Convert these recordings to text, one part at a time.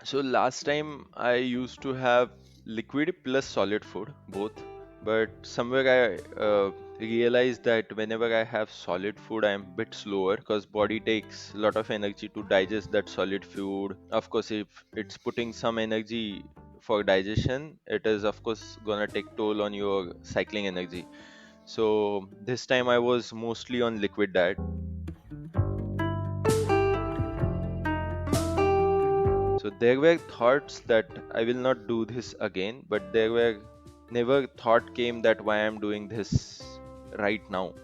So last time I used to have liquid plus solid food, both. But somewhere I realized that whenever I have solid food, I'm a bit slower because body takes a lot of energy to digest that solid food. Of course, if it's putting some energy for digestion, it is of course gonna take toll on your cycling energy. So this time I was mostly on liquid diet. So there were thoughts that I will not do this again, but there were never thought came that why I'm doing this right now.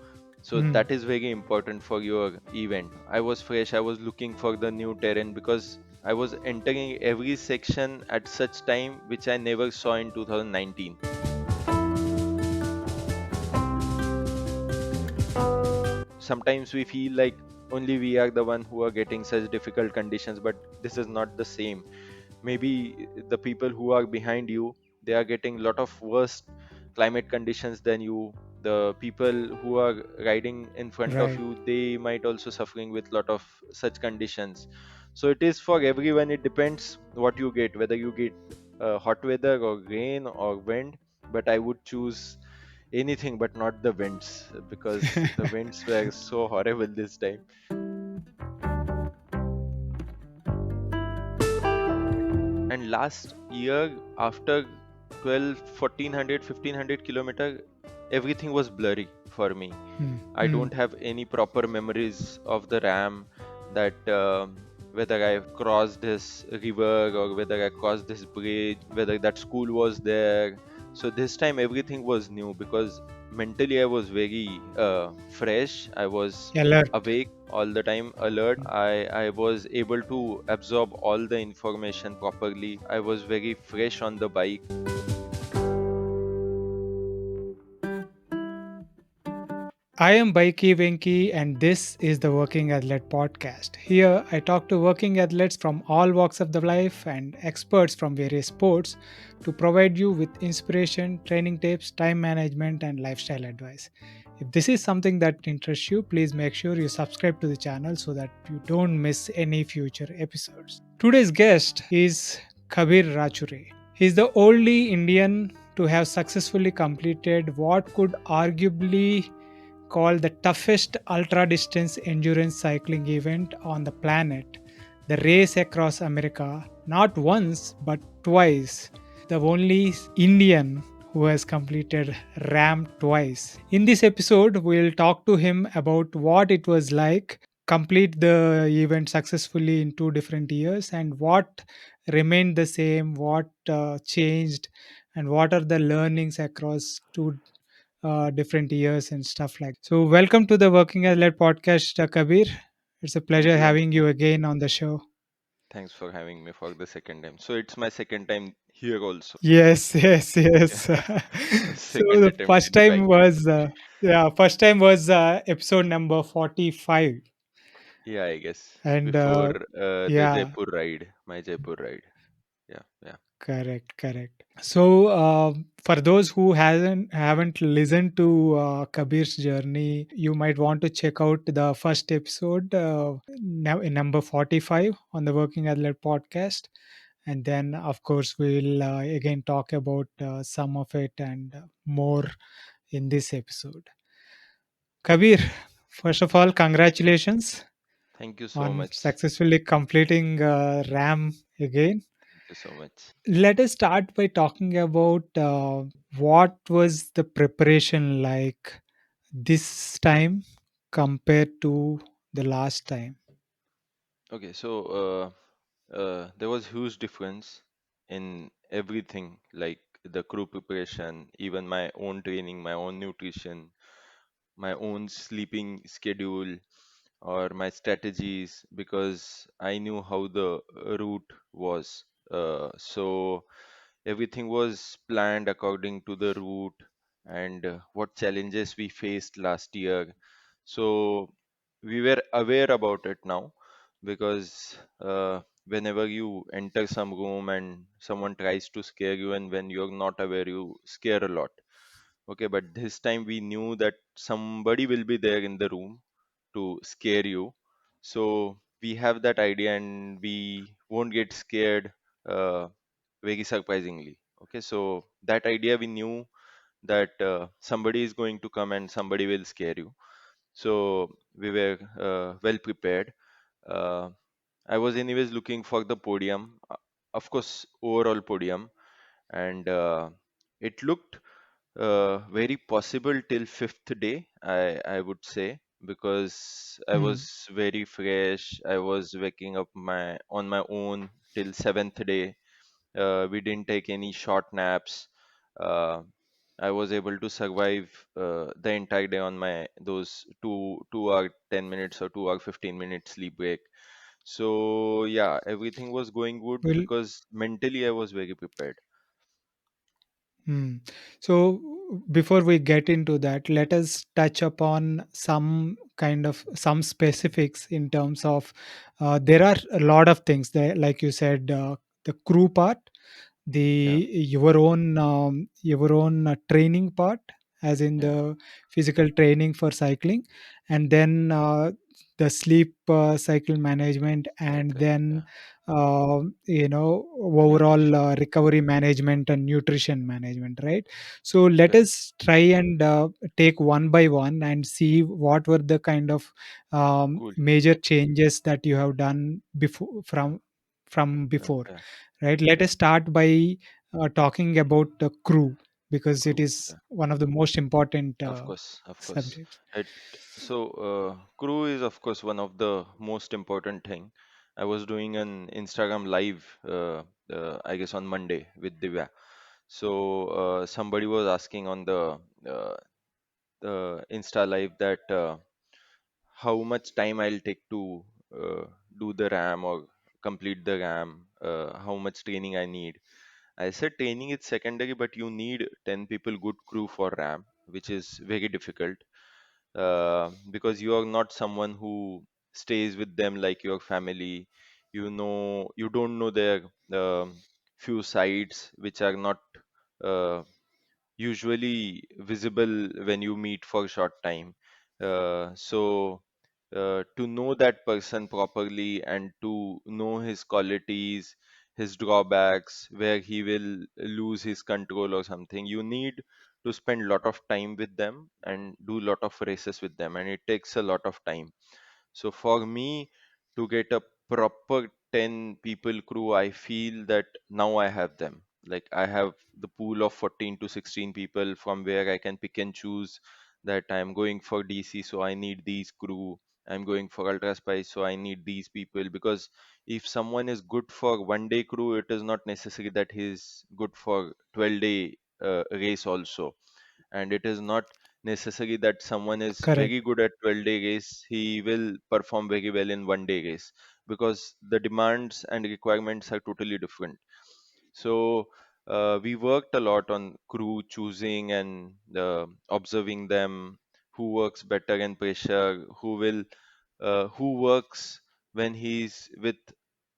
So Hmm. that is very important for your event. I was fresh, I was looking for the new terrain because I was entering every section at such time which I never saw in 2019. Sometimes we feel like only we are the one who are getting such difficult conditions, but this is not the same. Maybe the people who are behind you, they are getting a lot of worse climate conditions than you. The people who are riding in front of Right. you, they might also suffering with lot of such conditions. So it is for everyone. It depends what you get, whether you get hot weather or rain or wind. But I would choose anything but not the winds, because the winds were so horrible this time. And last year, after 12, 1400, 1500 kilometer, everything was blurry for me. Hmm. I Hmm. don't have any proper memories of the RAM, that whether I crossed this river or whether I crossed this bridge, whether that school was there. So this time everything was new because mentally I was very fresh. I was Alert. awake all the time, alert. I was able to absorb all the information properly. I was very fresh on the bike. I am Baiki Venki, and this is the Working Athlete Podcast. Here, I talk to working athletes from all walks of the life and experts from various sports to provide you with inspiration, training tips, time management, and lifestyle advice. If this is something that interests you, please make sure you subscribe to the channel so that you don't miss any future episodes. Today's guest is Kabir Rachure. He is the only Indian to have successfully completed what could arguably called the toughest ultra distance endurance cycling event on the planet, the race across America, not once but twice. The only Indian who has completed RAAM twice. In this episode, we'll talk to him about what it was like complete the event successfully in 2 different years and what remained the same, what changed, and what are the learnings across two different years and stuff like. So, welcome to the Working Athlete podcast, Kabir. It's a Thank pleasure you. having you again on the show. Thanks for having me for the second time. So it's my second time here also. Yes, yes, Yeah. yes. So Second the attempt first in time bike. was, first time was episode number 45, Yeah, I guess. and Before the yeah, Jaipur ride, my Jaipur ride. Yeah, yeah. correct, correct. So, for those who hasn't haven't listened to Kabir's journey, you might want to check out the first episode, now in number 45 on the Working Athlete podcast, and then of course we'll again talk about some of it and more in this episode. Kabir, first of all, congratulations Thank you so on much. successfully completing RAM again. Thank you so much. Let us start by talking about what was the preparation like this time compared to the last time. Okay, so there was huge difference in everything, like the crew preparation, even my own training, my own nutrition, my own sleeping schedule, or my strategies, because I knew how the route was. So everything was planned according to the route and what challenges we faced last year. So we were aware about it now, because whenever you enter some room and someone tries to scare you, and when you're not aware, you scare a lot. Okay, but this time we knew that somebody will be there in the room to scare you. So we have that idea and we won't get scared. uh, very surprisingly. Okay, so that idea we knew that somebody is going to come and somebody will scare you. So we were well prepared. Uh, I was anyways looking for the podium, of course, overall podium, and it looked very possible till fifth day, I would say, because I Hmm. was very fresh. I was waking up my on my own till seventh day. We didn't take any short naps. Uh, I was able to survive the entire day on my those 2 hour 10 minutes or 2 hour 15 minutes sleep break. So yeah, everything was going good Well, because mentally I was very prepared. hmm. So before we get into that, let us touch upon some kind of some specifics in terms of there are a lot of things there, like you said, the crew part, Yeah, the your own training part, as in yeah, the physical training for cycling, and then the sleep cycle management, and cycle, then yeah, overall nutrition, recovery management and nutrition management, right? So let correct, us try and take one by one and see what were the kind of cool, major changes that you have done before from before, yeah, right? Let us start by talking about the crew, because it crew, is yeah, one of the most important of course, of course. subjects. It so crew is of course one of the most important thing. I was doing an Instagram live, I guess on Monday with Divya. So somebody was asking on uh, the Insta live that how much time I'll take to do the RAM or complete the RAM, how much training I need. I said training is secondary, but you need 10 people good crew for RAM, which is very difficult because you are not someone who stays with them like your family. You don't know their few sides which are not uh, usually visible when you meet for a short time. So to know that person properly and to know his qualities, his drawbacks, where he will lose his control or something, you need to spend a lot of time with them and do a lot of races with them, and it takes a lot of time. So for me to get a proper 10 people crew, I feel that now I have them. Like I have the pool of 14 to 16 people from where I can pick and choose that I'm going for DC, so I need these crew. I'm going for Ultra Spice, so I need these people. Because if someone is good for 1 day crew, it is not necessary that he's good for 12-day race also, and it is not necessary that someone is Correct. very good at 12-day race, he will perform very well in 1 day race, because the demands and requirements are totally different. So we worked a lot on crew choosing and observing them, who works better in pressure, who works when he's with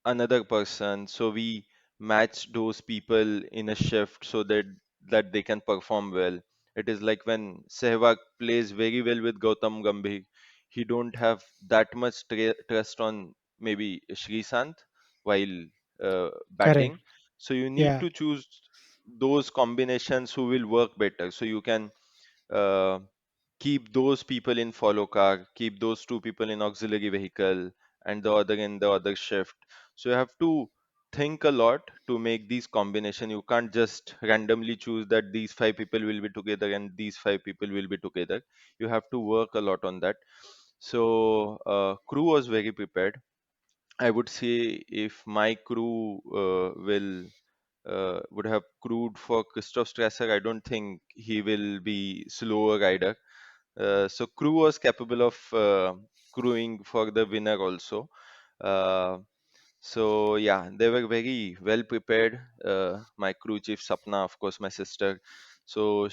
another person. So we match those people in a shift so that they can perform well. It is like when Sehwag plays very well with Gautam Gambhir, he don't have that much trust on maybe Shrikant while Correct. batting. So you need Yeah. to choose those combinations who will work better. So you can uh, keep those people in follow car, keep those two people in auxiliary vehicle, and the other in the other shift. So you have to think a lot to make these combination. You can't just randomly choose that these five people will be together and these five people will be together. You have to work a lot on that. So crew was very prepared. I would say if my crew will would have crewed for Christoph Strasser, I don't think he will be slower rider. So crew was capable of crewing for the winner also. Uh, so yeah, they were very well prepared. My crew chief Sapna, of course, my sister. So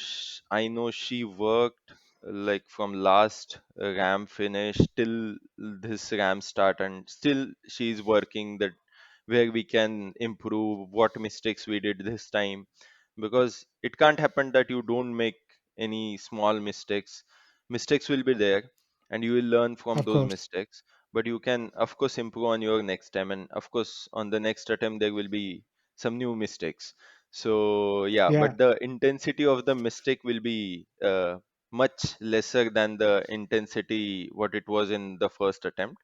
I know she worked like from last RAM finish till this RAM start, and still she's working that where we can improve, what mistakes we did this time, because it can't happen that you don't make any small mistakes. Mistakes will be there, and you will learn from Of those course. mistakes, but you can of course improve on your next time, and of course on the next attempt there will be some new mistakes. So yeah, Yeah. but the intensity of the mistake will be much lesser than the intensity what it was in the first attempt.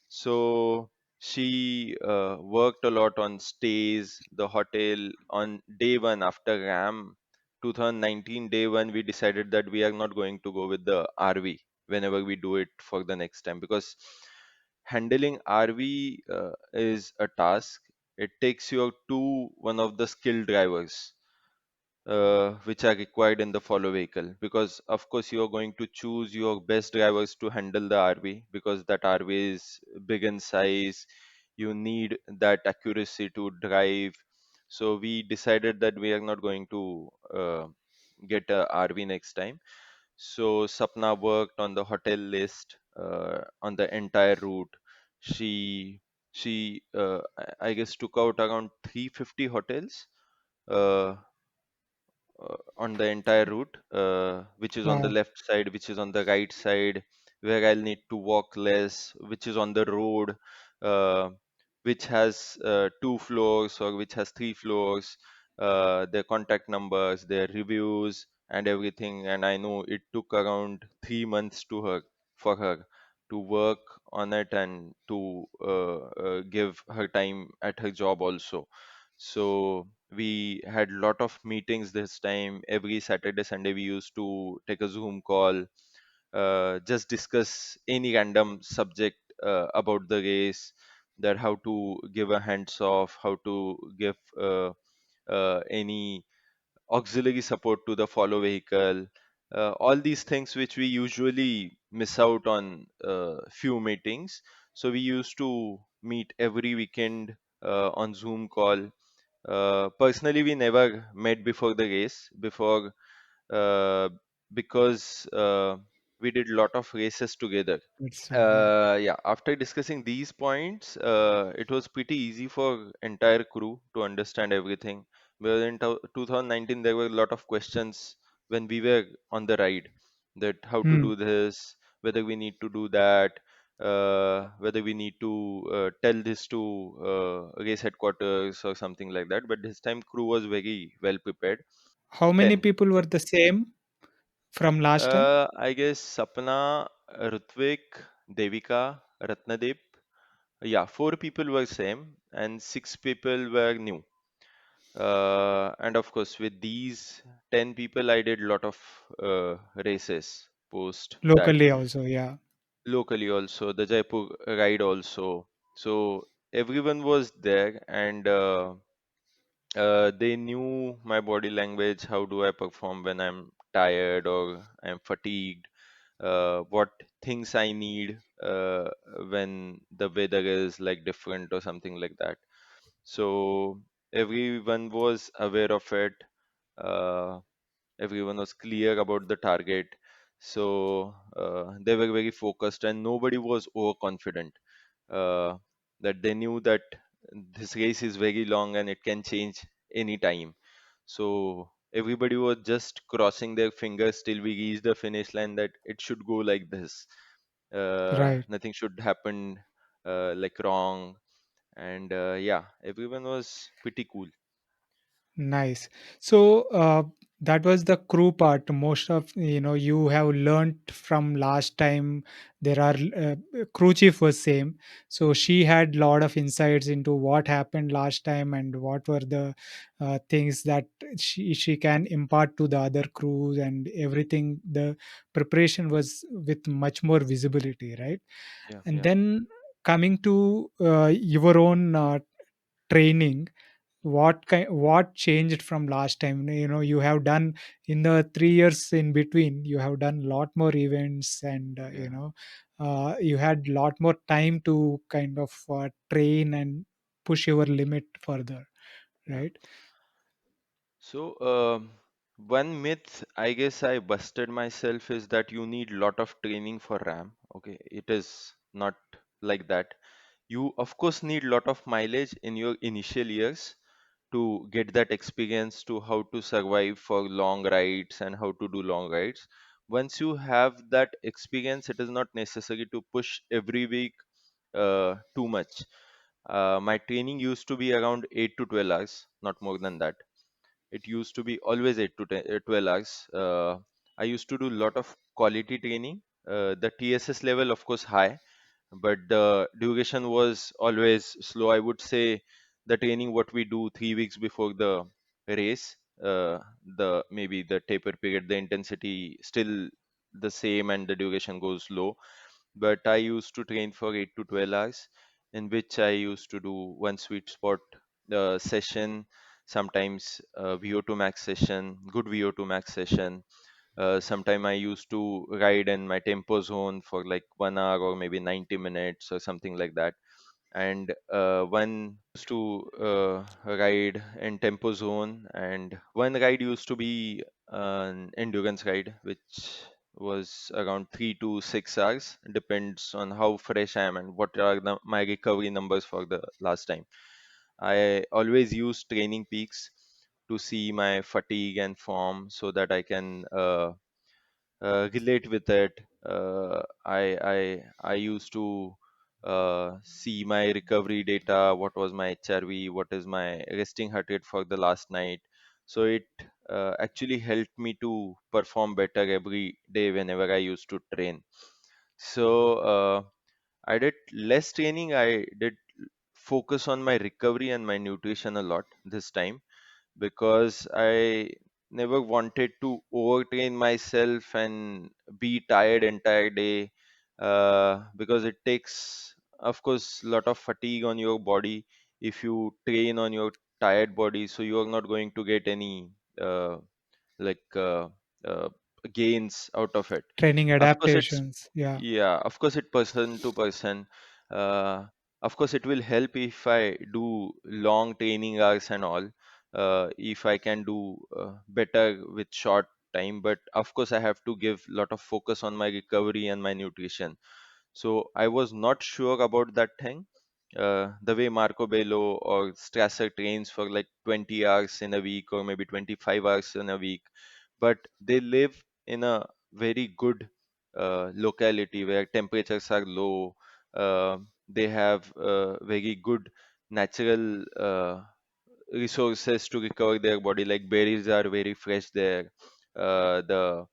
So she worked a lot on stays, the hotel. On day one after RAM 2019, day one, we decided that we are not going to go with the RV whenever we do it for the next time, because handling RV is a task. It takes you to one of the skilled drivers which are required in the follow vehicle, because of course you are going to choose your best drivers to handle the RV, because that RV is big in size. You need that accuracy to drive. So we decided that we are not going to get a RV next time. So Sapna worked on the hotel list on the entire route. She I guess took out around 350 hotels uh, on the entire route, which is on the Wow. left side, which is on the right side, where I'll need to walk less, which is on the road, uh, which has 2 floors or which has 3 floors, their contact numbers, their reviews, and everything. And I know it took around 3 months to her for her to work on it and to give her time at her job also. So we had lot of meetings this time. Every Saturday, Sunday, we used to take a Zoom call, just discuss any random subject about the race, that how to give a hands off, how to give any auxiliary support to the follow vehicle, all these things which we usually miss out on few meetings. So we used to meet every weekend on Zoom call. Personally, we never met before the race, before uh, because we did lot of races together. It's yeah. Yeah, after discussing these points, it was pretty easy for entire crew to understand everything. Where in 2019, there were a lot of questions when we were on the ride, that how to Hmm. do this, whether we need to do that, whether we need to tell this to race headquarters or something like that. But this time, crew was very well prepared. How many Then, people were the same from last time? I guess Sapna, Rutvik, Devika, Ratnadeep. Yeah, 4 people were same and 6 people were new. And of course, with these 10 people, I did lot of races post that. Locally also, yeah. Locally also, the Jaipur ride also. So everyone was there, and they knew my body language. How do I perform when I'm tired or I'm fatigued? What things I need when the weather is like different or something like that. So everyone was aware of it. Uh, Everyone was clear about the target. So they were very focused, and nobody was overconfident. Uh, that they knew that this race is very long and it can change any time. So everybody was just crossing their fingers till we reach the finish line, that it should go like this. Right. Nothing should happen like wrong. And yeah, everyone was pretty cool. Nice. So that was the crew part. Most of you have learned from last time. There are crew chief was same, so she had lot of insights into what happened last time and what were the things that she can impart to the other crews and everything. The preparation was with much more visibility, right? Yeah, And yeah, then coming to your own training, what changed from last time? You have done in the 3 years in between, you have done lot more events, and yeah, you had lot more time to kind of train and push your limit further, yeah. right? So, one myth I guess I busted myself is that you need lot of training for RAM. Okay, it is not like that. You of course need lot of mileage in your initial years to get that experience to how to survive for long rides and how to do long rides. Once you have that experience, it is not necessary to push every week too much. My training used to be around 8 to 12 hours, not more than that. It used to be always 8 to 12 hours. I used to do a lot of quality training. The TSS level, of course, high, but the duration was always slow. I would say the training what we do 3 weeks before the race, the maybe the taper period, the intensity still the same and the duration goes low. But I used to train for 8 to 12 hours, in which I used to do one sweet spot session, sometimes VO2 max session, good VO2 max session. Sometime I used to ride in my tempo zone for like 1 hour or maybe 90 minutes or something like that. And one used to ride in tempo zone, and one ride used to be an endurance ride, which was around 3 to 6 hours. Depends on how fresh I am and what are my recovery numbers for the last time. I always use training peaks to see my fatigue and form so that I can relate with it. I used to see my recovery data, what was my HRV, what is my resting heart rate for the last night. So it actually helped me to perform better every day whenever I used to train. So I did less training. I did focus on my recovery and my nutrition a lot this time, because I never wanted to overtrain myself and be tired entire day, because it takes, of course, a lot of fatigue on your body if you train on your tired body. So you are not going to get any uh, like gains out of it. Training Of course, it's adaptations. Yeah. yeah, of course, it person to person. Uh, of course, it will help if I do long training hours and all. If I can do better with short time, but of course, I have to give lot of focus on my recovery and my nutrition. So I was not sure about that thing. The way Marco Bello or Strasser trains for like 20 hours in a week or maybe 25 hours in a week, but they live in a very good locality where temperatures are low. They have very good natural resources to recover their body, like berries are very fresh there. The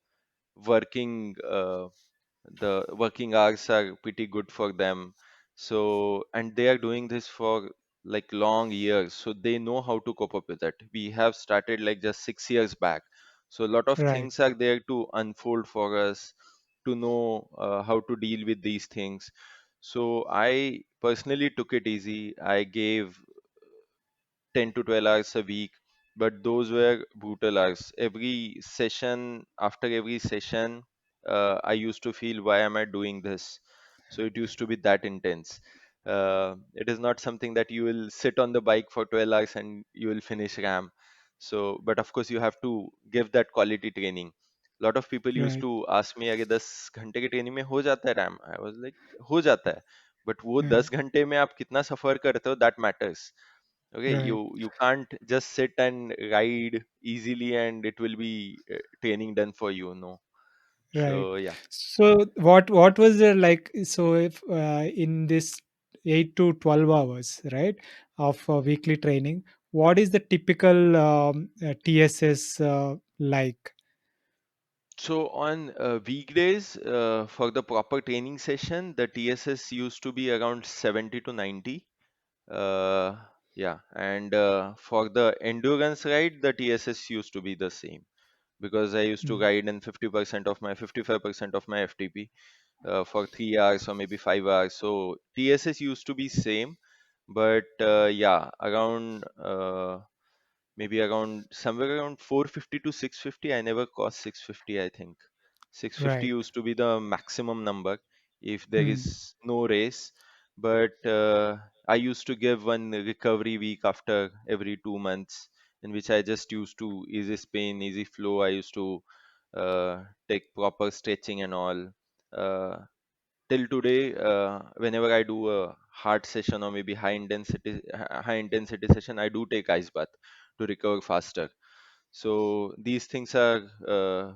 working the working hours are pretty good for them. So, and they are doing this for like long years, so they know how to cope up with it. We have started like just 6 years back, so a lot of Right. things are there to unfold for us to know how to deal with these things. So I personally took it easy. I gave 10 to 12 hours a week, but those were brutal hours. Every session, after every session, I used to feel, why am I doing this? So it used to be that intense. It is not something that you will sit on the bike for 12 hours and you will finish RAM. So, but of course, you have to give that quality training. A lot of people used Right. to ask me, अरे 10 घंटे की training में हो जाता है RAM? I was like, हो जाता है, but वो Yeah. 10 घंटे में आप कितना सफर करते हो, that matters. Okay, Right. you can't just sit and ride easily and it will be training done for you. No. Right. So yeah. So what was the like? So if in this 8 to 12 hours, right, of weekly training, what is the typical TSS like? So on weekdays, for the proper training session, the TSS used to be around 70 to 90. Uh, yeah, and for the endurance ride, the TSS used to be the same, because I used to Mm. ride in 50% of my 55% of my FTP for 3 hours or maybe 5 hours. So TSS used to be same, but yeah, around maybe around somewhere around 450 to 650. I never crossed 650, I think. 650 Right. used to be the maximum number if there Mm. is no race. But I used to give one recovery week after every 2 months, in which I just used to easy spin, easy flow. I used to take proper stretching and all. Uh, Till today, whenever I do a hard session or maybe high intensity session, I do take ice bath to recover faster. So these things are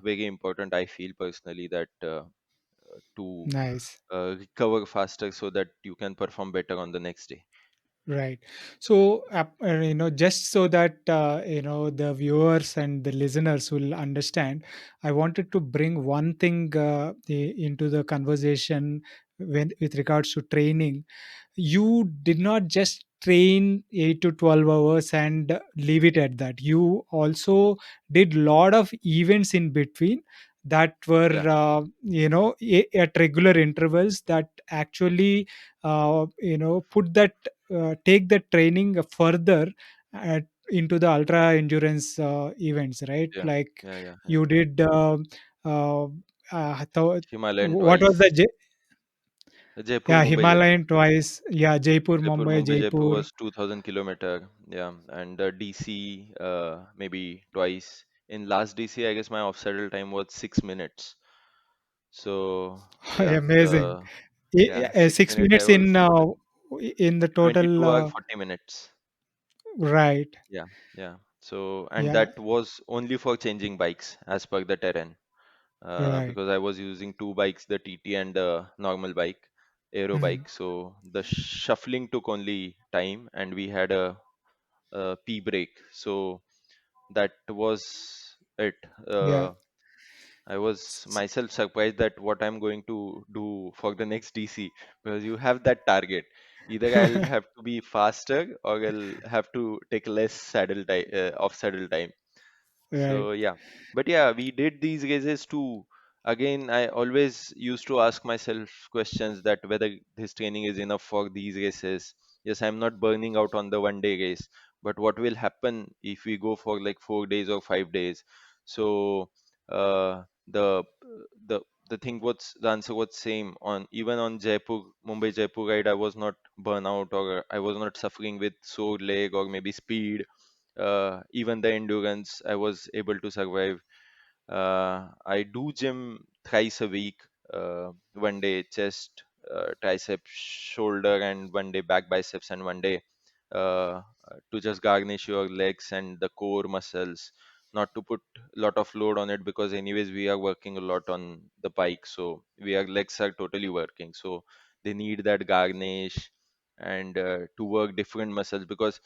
very important. I feel personally that to Nice. recover faster so that you can perform better on the next day. Right. So, just so that the viewers and the listeners will understand, I wanted to bring one thing into the conversation when with regards to training. You did not just train 8 to 12 hours and leave it at that. You also did lot of events in between that were Yeah, at regular intervals that actually put that take the training further at, into the ultra endurance events, right? yeah, Like yeah, yeah, yeah. you did uh, Himalayan what was twice. the Jaipur, yeah, Mumbai, Jaipur. Himalayan twice, yeah, Jaipur, Jaipur, Mumbai, Mumbai, Jaipur Jaipur. was 2000 kilometer. Yeah, and DC maybe twice. In last DC, I guess my off-saddle time was 6 minutes. So yeah, Amazing. yeah, six 6 minute I minutes was in the total 22 hour 40 minutes. right. Yeah, yeah. So and Yeah, that was only for changing bikes as per the terrain. right. Because I was using two bikes, the TT and the normal bike, aero Mhm. bike. So the shuffling took only time, and we had a P brake. So that was it. Yeah. I was myself surprised that what I'm going to do for the next DC, because you have that target. Either I'll have to be faster or I'll have to take less saddle time, off saddle time. Right. So yeah, but yeah, we did these races too. Again, I always used to ask myself questions that whether this training is enough for these races. Yes, I'm not burning out on the 1 day race, but what will happen if we go for like 4 days or 5 days? So the thing was the answer was same on even on Jaipur Mumbai Jaipur ride. I was not burnout or I was not suffering with sore leg or maybe speed, even the endurance I was able to survive. I do gym thrice a week. 1 day chest, tricep, shoulder, and 1 day back biceps, and 1 day to just garnish your legs and the core muscles. Not to put a lot of load on it because anyways we are working a lot on the bike, so we our legs are totally working. So they need that garnish and to work different muscles because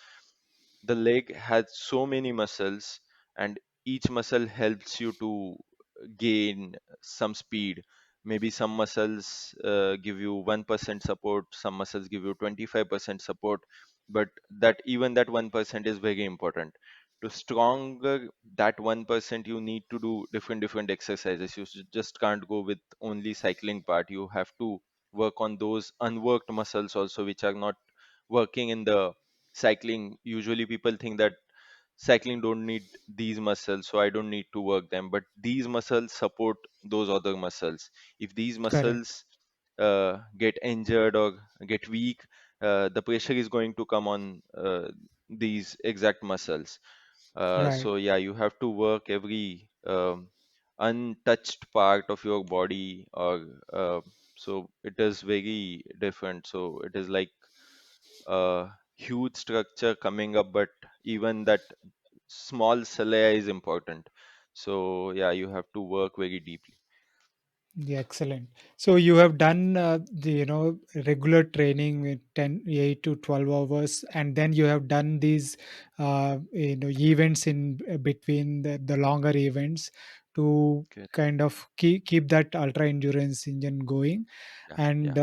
the leg has so many muscles and each muscle helps you to gain some speed. Maybe some muscles give you 1% support, some muscles give you 25% support, but that even that 1% is very important. To stronger that 1%, you need to do different exercises. You just can't go with only cycling part. You have to work on those unworked muscles also, which are not working in the cycling. Usually people think that cycling don't need these muscles, so I don't need to work them, but these muscles support those other muscles. If these Correct. muscles get injured or get weak, the pressure is going to come on these exact muscles. Right. So yeah, you have to work every untouched part of your body, or so it is very different. So it is like a huge structure coming up, but even that small cilia is important. So yeah, you have to work very deeply. Yeah, excellent. So you have done the regular training with 8 to 12 hours, and then you have done these events in between the longer events to Correct. kind of keep that ultra endurance engine going. Yeah, yeah.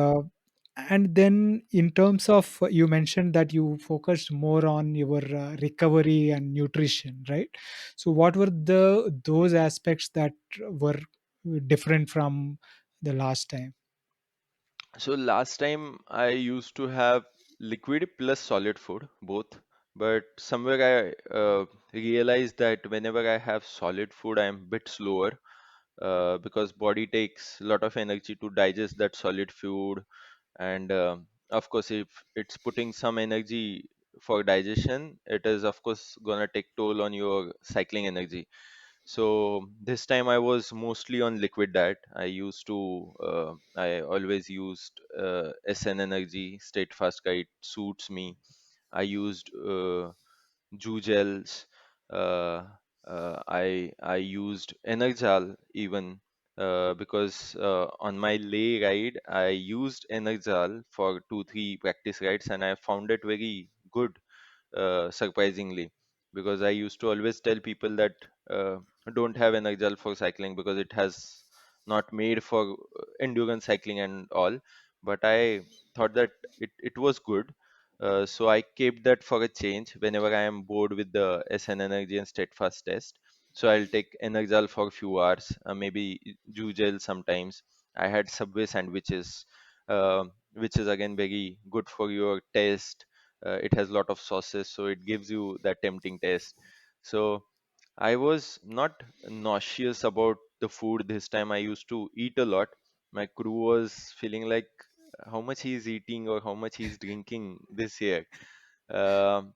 And then in terms of you mentioned that you focused more on your recovery and nutrition, right? So what were the those aspects that were different from the last time? So last time I used to have liquid plus solid food, both. But somewhere I realized that whenever I have solid food, I'm a bit slower because body takes a lot of energy to digest that solid food, and of course, if it's putting some energy for digestion, it is of course gonna take toll on your cycling energy. So this time I was mostly on liquid diet. I always used SN Energy, State Fast Guide suits me. I used Jew gels. Uh, I used Energal even. because on my lay ride I used Energal for 2 3 practice rides, and I found it very good, surprisingly, because I used to always tell people that uh, don't have Energal for cycling because it has not made for endurance cycling and all. But I thought that it was good. So I kept that for a change whenever I am bored with the SN Energy and Steadfast test. So I'll take Energal for a few hours, maybe Jugel sometimes. I had Subway sandwiches, which is again very good for your taste. It has a lot of sauces, so it gives you that tempting taste. So I was not nauseous about the food this time. I used to eat a lot. My crew was feeling like how much he's eating or how much he's drinking this year. Um,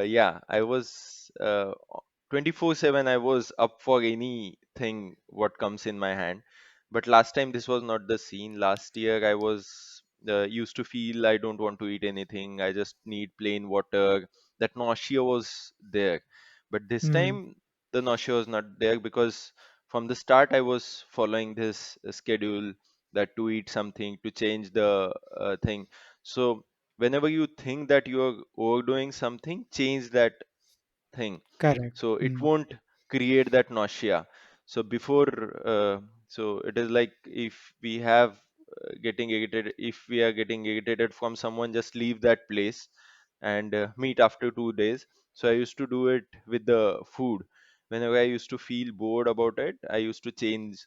yeah, I was 24/7. I was up for anything what comes in my hand. But last time this was not the scene. Last year I was used to feel I don't want to eat anything. I just need plain water. That nausea was there. But this Mm, time the nausea was not there because from the start I was following this schedule, that to eat something, to change the thing. So whenever you think that you're overdoing something, change that thing, correct. so it Mm, won't create that nausea. So before, so it is like if we have getting irritated, if we are getting irritated from someone, just leave that place and meet after 2 days. So I used to do it with the food. Whenever I used to feel bored about it, I used to change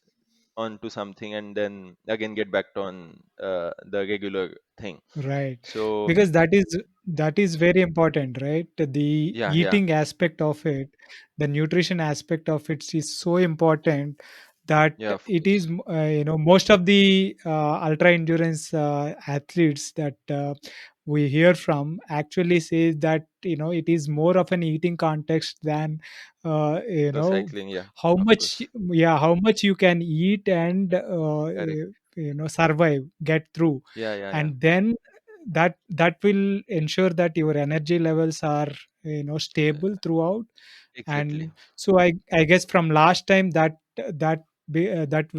onto something and then again get back on the regular thing. right. So Because that is very important, right? The yeah, yeah, eating aspect of it, the nutrition aspect of it is so important that yeah, of it is course. most of the ultra endurance athletes that we hear from actually say that it is more of an eating context than The cycling, yeah, how of much, course. yeah, how much you can eat and Correct. survive, get through. Yeah, yeah, yeah. And then that will ensure that your energy levels are stable throughout. Exactly. And so I guess from last time that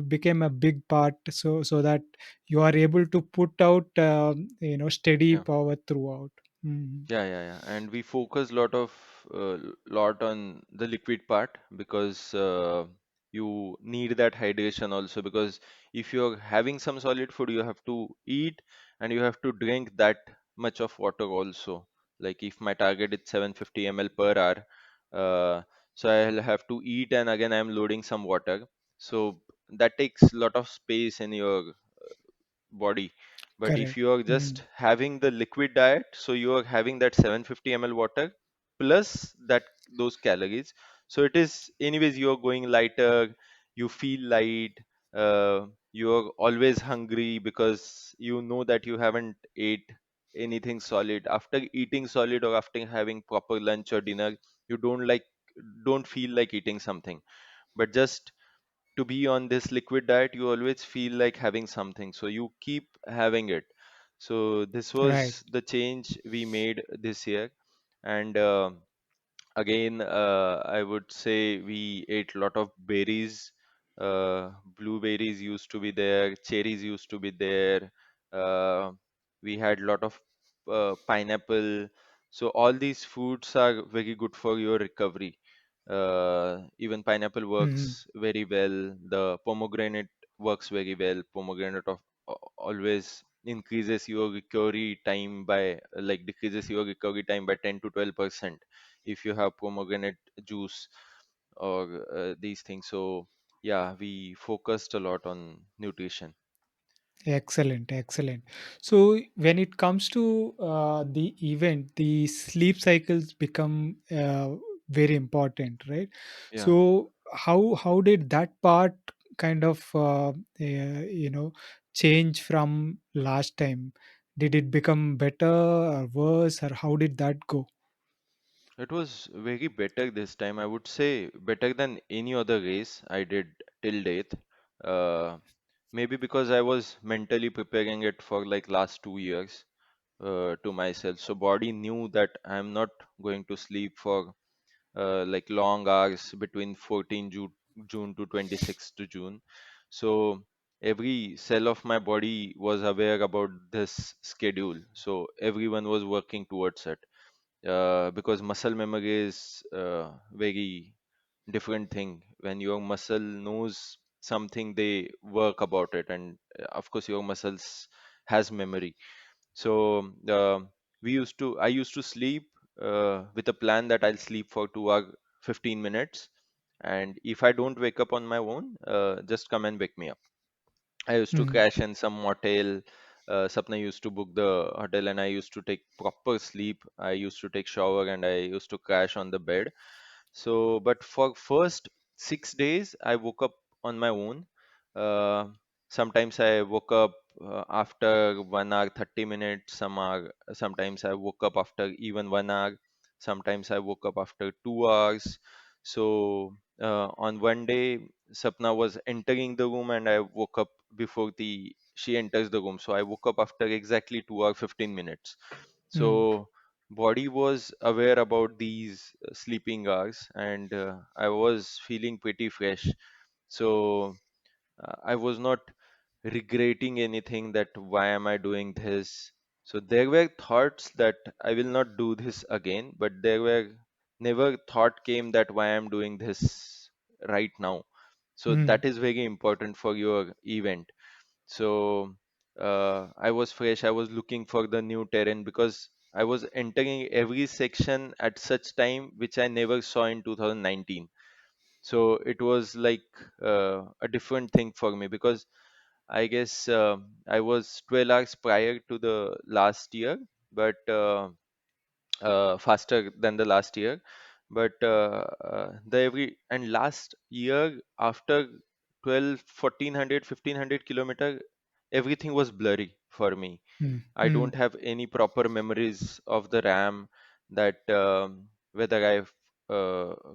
became a big part, so that you are able to put out steady Yeah. power throughout. Mhm. Yeah, yeah, yeah. And we focus lot on the liquid part because you need that hydration also, because if you're having some solid food, you have to eat and you have to drink that much of water also. Like if my target is 750 ml per hour, so I'll have to eat and again I'm loading some water. So that takes a lot of space in your body. But if Correct. you are Mm. just having the liquid diet, so you are having that 750 ml water plus that those calories. So it is anyways you are going lighter, you feel light, you are always hungry because you know that you haven't ate anything solid. After eating solid or after having proper lunch or dinner, you don't feel like eating something. But just to be on this liquid diet, you always feel like having something, so you keep having it. So this Right. was the change we made this year. And again, I would say we ate a lot of berries. Blueberries used to be there, cherries used to be there. Uh, we had a lot of pineapple. So all these foods are very good for your recovery. Even pineapple Mhm. works very well. The pomegranate works very well. Pomegranate always increases your recovery time by like decreases your recovery time by 10 to 12% if you have pomegranate juice or these things. So yeah, we focused a lot on nutrition. Excellent, excellent. So when it comes to the event, the sleep cycles become very important, right? Yeah, So how did that part kind of change from last time? Did it become better or worse, or how did that go? it was very better this time. I would say better than any other race I did till date. Uh, Maybe because I was mentally preparing it for like last 2 years to myself. So body knew that I'm not going to sleep for like long hours between 14 to June to 26th to June. So every cell of my body was aware about this schedule. So everyone was working towards it. Because muscle memory is very different thing. When your muscle knows something, they work about it, and of course your muscles has memory. So I used to sleep with a plan that I'll sleep for 2 hour 15 minutes, and if I don't wake up on my own, just come and wake me up. I used to Mm, crash in some motel. Sapna used to book the hotel, and I used to take proper sleep. I used to take shower, and I used to crash on the bed. So, but for first 6 days, I woke up on my own. Uh, Sometimes I woke up after 1 hour 30 minutes. Sometimes I woke up after even 1 hour. Sometimes I woke up after 2 hours. So on one day, Sapna was entering the room, and I woke up before the she enters the room. So I woke up after exactly 2 hour 15 minutes. mm, So body was aware about these sleeping hours, and I was feeling pretty fresh. So I was not regretting anything that why am I doing this. So there were thoughts that I will not do this again, but there were never thought came that why I'm doing this right now. So mm, that is very important for your event. So I was fresh. I was looking for the new terrain because I was entering every section at such time which I never saw in 2019. So it was like a different thing for me because I guess I was 12 hours prior to the last year, but faster than the last year. But the every and last year after 12, 1400, 1500 kilometer, everything was blurry for me. mm, I mm. don't have any proper memories of the RAM, that whether I've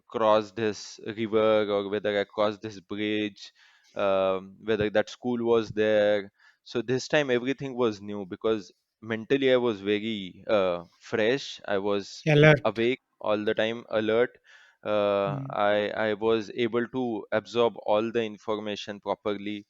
crossed this river or whether I crossed this bridge, whether that school was there. So this time everything was new because mentally I was very fresh. I was Alert. awake all the time, alert. Mm, I was able to absorb all the information properly.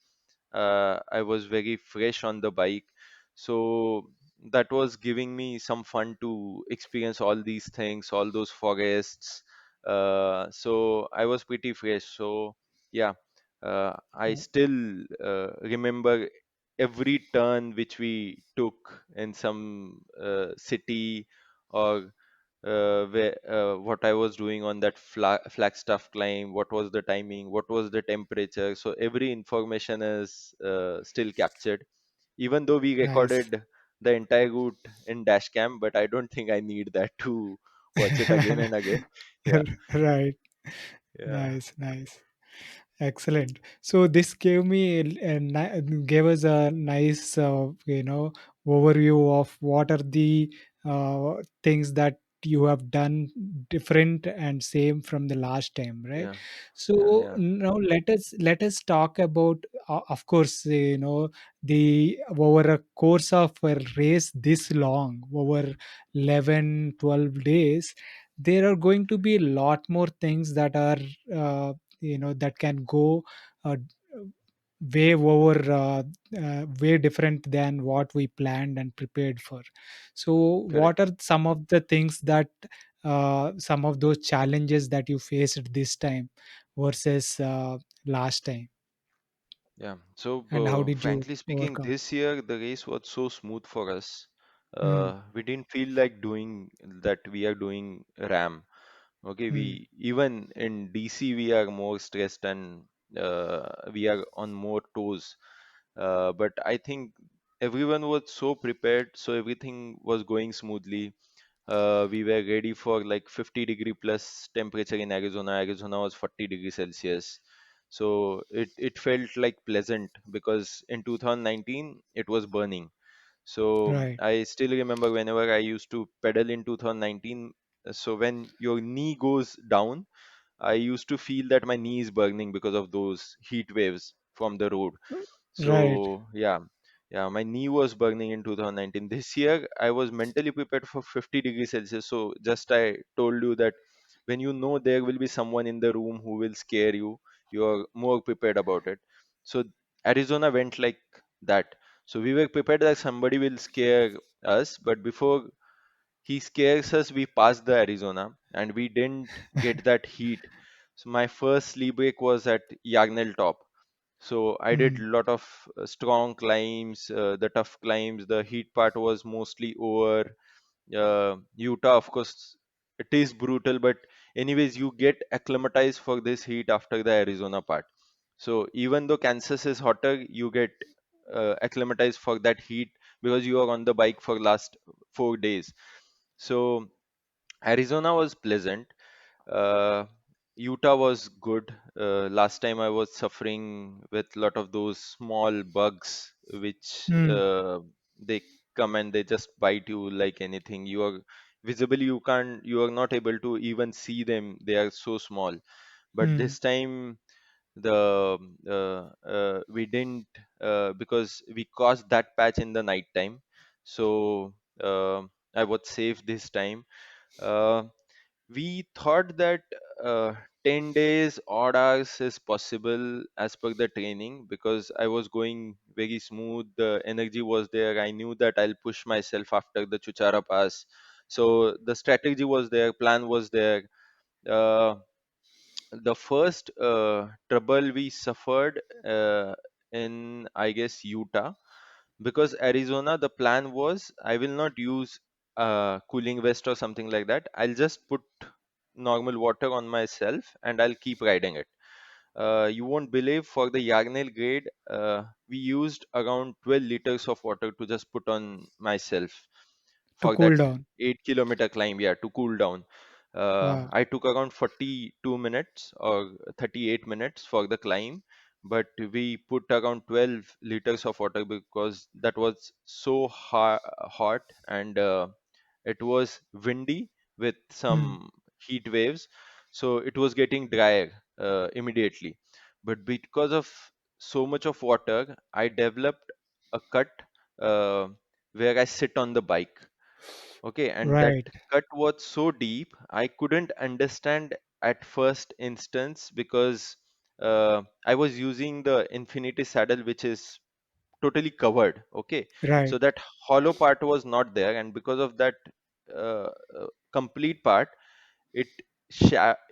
I was very fresh on the bike. So that was giving me some fun to experience all these things, all those forests. So I was pretty fresh. So yeah, I still remember every turn which we took in some city, or what I was doing on that Flagstaff climb, what was the timing, what was the temperature. So every information is still captured, even though we nice. recorded the entire route in dashcam, but I don't think I need that to watch it again and again. Yeah, Right. yeah, Nice, nice. Excellent. So this gave me gave us a nice overview of what are the things that you have done different and same from the last time, right? yeah, yeah, So yeah, now let us talk about, of course, the over a course of a race this long, over 11-12 days, there are going to be a lot more things that are that can go uh, way different than what we planned and prepared for. So what correct. are some of the things that some of those challenges that you faced this time versus last time, Yeah. So, and how did you frankly speaking, overcome? this year the race was so smooth for us. Mm, We didn't feel like doing that. We are doing RAM. Okay, mm, we even in DC we are more stressed, and we are on more toes. But I think everyone was so prepared, so everything was going smoothly. We were ready for like 50-degree plus temperature in Arizona. Arizona was 40 degrees Celsius. So it felt like pleasant because in 2019 it was burning. So right. I still remember whenever I used to pedal in 2019. So when your knee goes down, I used to feel that my knee is burning because of those heat waves from the road. Right. So yeah, yeah, my knee was burning in 2019. This year I was mentally prepared for 50 degrees Celsius. So just I told you that when you know there will be someone in the room who will scare you, you're more prepared about it. So Arizona went like that. So we were prepared that somebody will scare us, but before he scares us, we passed the Arizona and we didn't get that heat. So my first sleep break was at Yagnel Top. So I did a Mm, lot of strong climbs, the tough climbs. The heat part was mostly over. Utah, of course, it is brutal, but anyways, you get acclimatized for this heat after the Arizona part. So even though Kansas is hotter, you get acclimatized for that heat because you are on the bike for last 4 days. So Arizona was pleasant. Uh, Utah was good. Last time I was suffering with a lot of those small bugs, which mm, they come and they just bite you like anything. You are visibly, you are not able to even see them. They are so small. But mm. this time, we didn't because we crossed that patch in the night time. So I was safe this time. Uh, we thought that uh, 10 days odd hours is possible as per the training because I was going very smooth. The energy was there. I knew that I'll push myself after the Chuchara Pass. So the strategy was there, plan was there. Uh, the first trouble we suffered in, I guess, Utah, because Arizona, the plan was I will not use cooling vest or something like that. I'll just put normal water on myself and I'll keep riding it. You won't believe for the Yagnel grade, we used around 12 liters of water to just put on myself To for that cool down. 8 kilometer climb, yeah, to cool down. Wow. I took around 42 minutes or 38 minutes for the climb, but we put around 12 liters of water because that was so hot and it was windy with Mm, some heat waves, so it was getting drier immediately. But because of so much of water, I developed a cut uh, where I sit on the bike. Okay, and that right. cut was so deep, I couldn't understand at first instance because I was using the Infinity saddle, which is totally covered. Okay, Right. so that hollow part was not there, and because of that complete part, it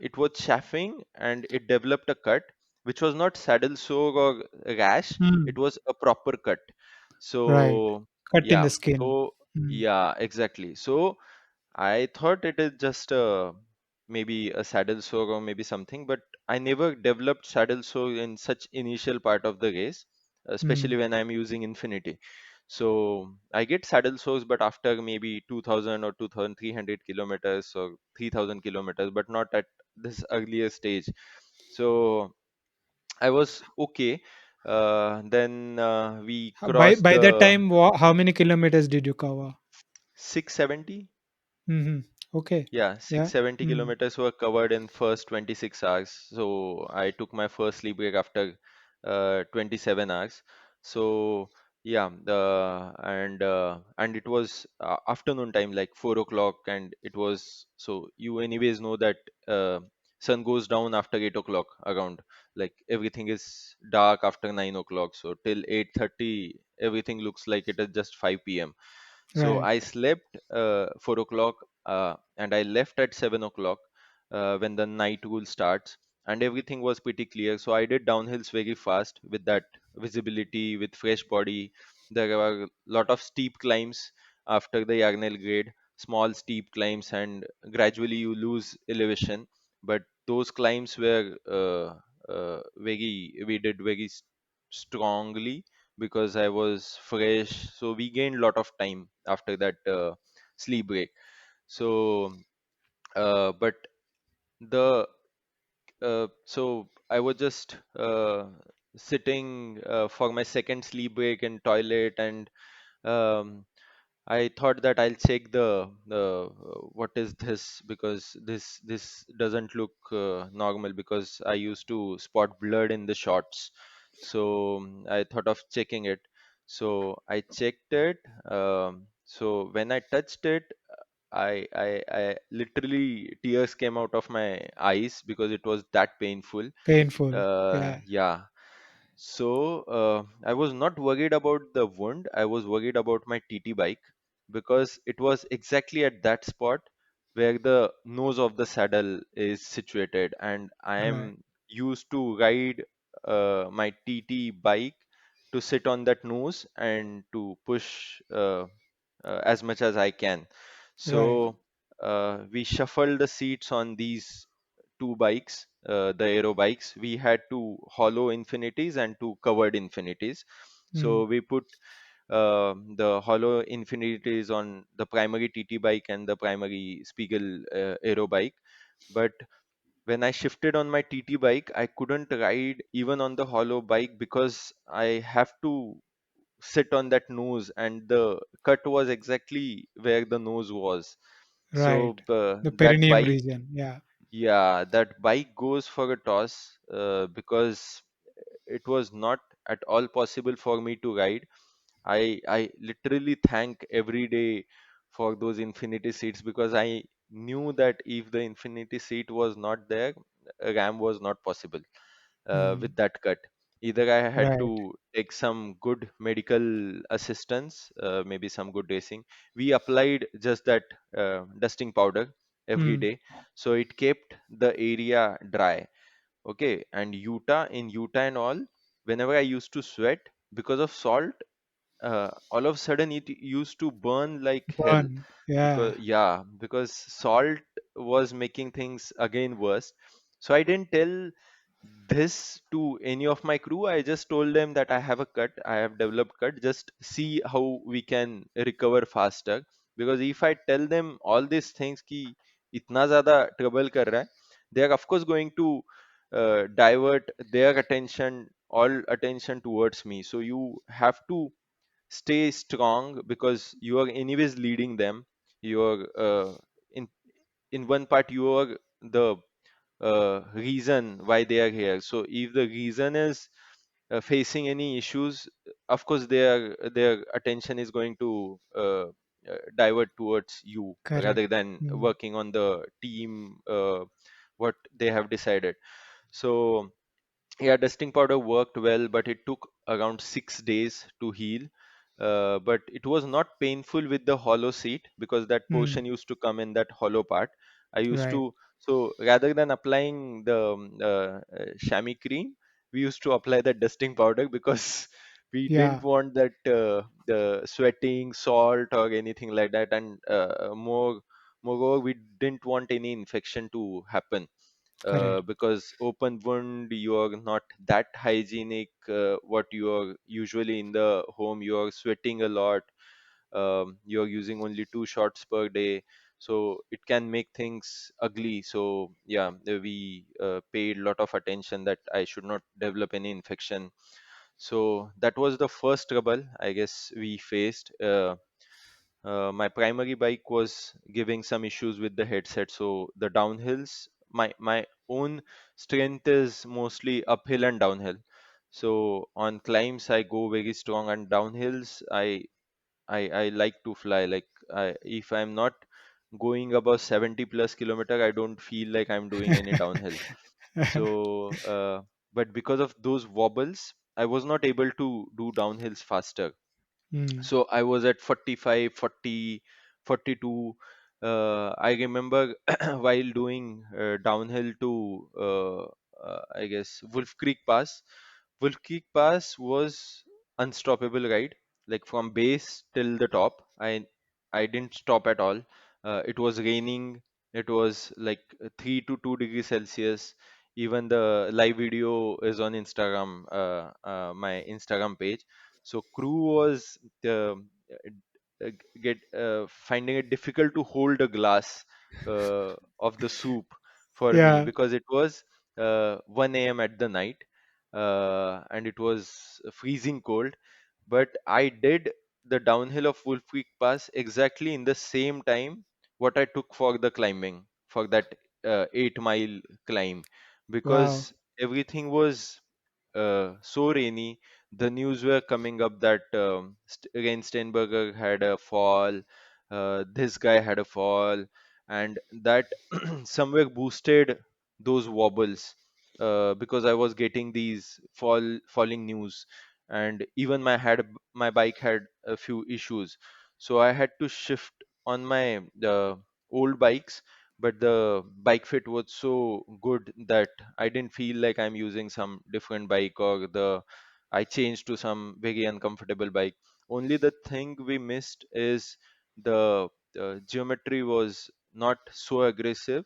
it was chafing and it developed a cut, which was not saddle sore or rash. It Mm, was a proper cut. right. So Cut in yeah, the skin. so Mm, yeah, exactly. So I thought it is just maybe a saddle sore or maybe something, but I never developed saddle sore in such initial part of the race, especially mm. when I'm using Infinity. So I get saddle sores, but after maybe 2000 or 2300 kilometers or 3000 kilometers, but not at this earlier stage. So I was okay. Then we crossed By that the time, how many kilometers did you cover? 670. Hmm. Okay. Yeah, Yeah. 670 Mm, kilometers were covered in first 26 hours. So I took my first sleep break after 27 hours. So yeah, and it was afternoon time, like 4 o'clock, and it was so you anyways know that sun goes down after 8 o'clock around. Like everything is dark after 9 o'clock. So till 8:30, everything looks like it is just 5 p.m. So right. I slept 4 o'clock and I left at 7 o'clock when the night rule starts, and everything was pretty clear. So I did downhills very fast with that visibility, with fresh body. There were a lot of steep climbs after the Yarnell grade, small steep climbs, and gradually you lose elevation. But those climbs were we did very strongly because I was fresh. So we gained a lot of time after that sleep break. So, but the so I was just sitting for my second sleep break in toilet, and um, I thought that I'll check the what is this, because this doesn't look normal, because I used to spot blood in the shots. So I thought of checking it. So I checked it. So when I touched it, I literally tears came out of my eyes because it was that painful. Painful. Yeah. Yeah. So I was not worried about the wound. I was worried about my TT bike because it was exactly at that spot where the nose of the saddle is situated, and I Right. am used to ride my TT bike to sit on that nose and to push as much as I can. Right. So we shuffled the seats on these two bikes, the aero bikes. We had two hollow infinities and two covered infinities. Mm. So we put the hollow infinities on the primary TT bike and the primary Spiegel aero bike. But when I shifted on my TT bike, I couldn't ride even on the hollow bike because I have to sit on that nose, and the cut was exactly where the nose was. Right. So The that perineum bike, region. Yeah. yeah, that bike goes for a toss because it was not at all possible for me to ride. I literally thank every day for those infinity seats because I knew that if the infinity seat was not there, a RAM was not possible Mm. with that cut. Either I had Right. to take some good medical assistance, maybe some good dressing. We applied just that dusting powder every Mm. day, so it kept the area dry. Okay, and Utah and all, whenever I used to sweat because of salt, all of a sudden it used to burn like hell. Burn. Yeah. Because yeah, because salt was making things again worse. So I didn't tell this to any of my crew. I just told them that I have a cut, I have developed cut. Just see how we can recover faster. Because if I tell them all these things कि इतना ज़्यादा trouble कर रहा है, they are of course going to divert their attention, all attention towards me. So you have to stay strong because you are anyways leading them. You are in one part you are the reason why they are here. So if the reason is facing any issues, of course their attention is going to divert towards you Correct. rather than Mm. working on the team what they have decided. So yeah, dusting powder worked well, but it took around 6 days to heal. But it was not painful with the hollow seat because that Mm. portion used to come in that hollow part. I used Right. to, so rather than applying the chamois cream, we used to apply that dusting powder because we didn't Yeah. want that the sweating, salt, or anything like that, and moreover, we didn't want any infection to happen Correct. because open wound you are not that hygienic what you are usually in the home, you are sweating a lot, you are using only 2 shots per day, so it can make things ugly. So yeah, we paid a lot of attention that I should not develop any infection. So that was the first trouble I guess we faced. My primary bike was giving some issues with the headset, so the downhills, my own strength is mostly uphill and downhill. So on climbs I go very strong, and downhills I like to fly. Like if I'm not going above 70 plus kilometer, I don't feel like I'm doing any downhill. So but because of those wobbles, I was not able to do downhills faster. Mm. So I was at 45, 40, 42. I remember while doing downhill to I guess Wolf Creek Pass. Wolf Creek Pass was unstoppable ride, like from base till the top. I didn't stop at all. It was raining. It was like 3 to 2 degrees Celsius. Even the live video is on Instagram, my Instagram page. So crew was get finding it difficult to hold a glass of the soup for me Yeah. because it was 1 a.m. at the night, and it was freezing cold. But I did the downhill of Wolf Creek Pass exactly in the same time what I took for the climbing for that 8 mile climb, Wow. because everything was so rainy. The news were coming up that Reinsteinberger had a fall. this guy had a fall, and that somewhere boosted those wobbles, because I was getting these falling news, and even my bike had a few issues, so I had to shift on my old bikes, but the bike fit was so good that I didn't feel like I'm using some different bike, or the I changed to some very uncomfortable bike. Only the thing we missed is the geometry was not so aggressive,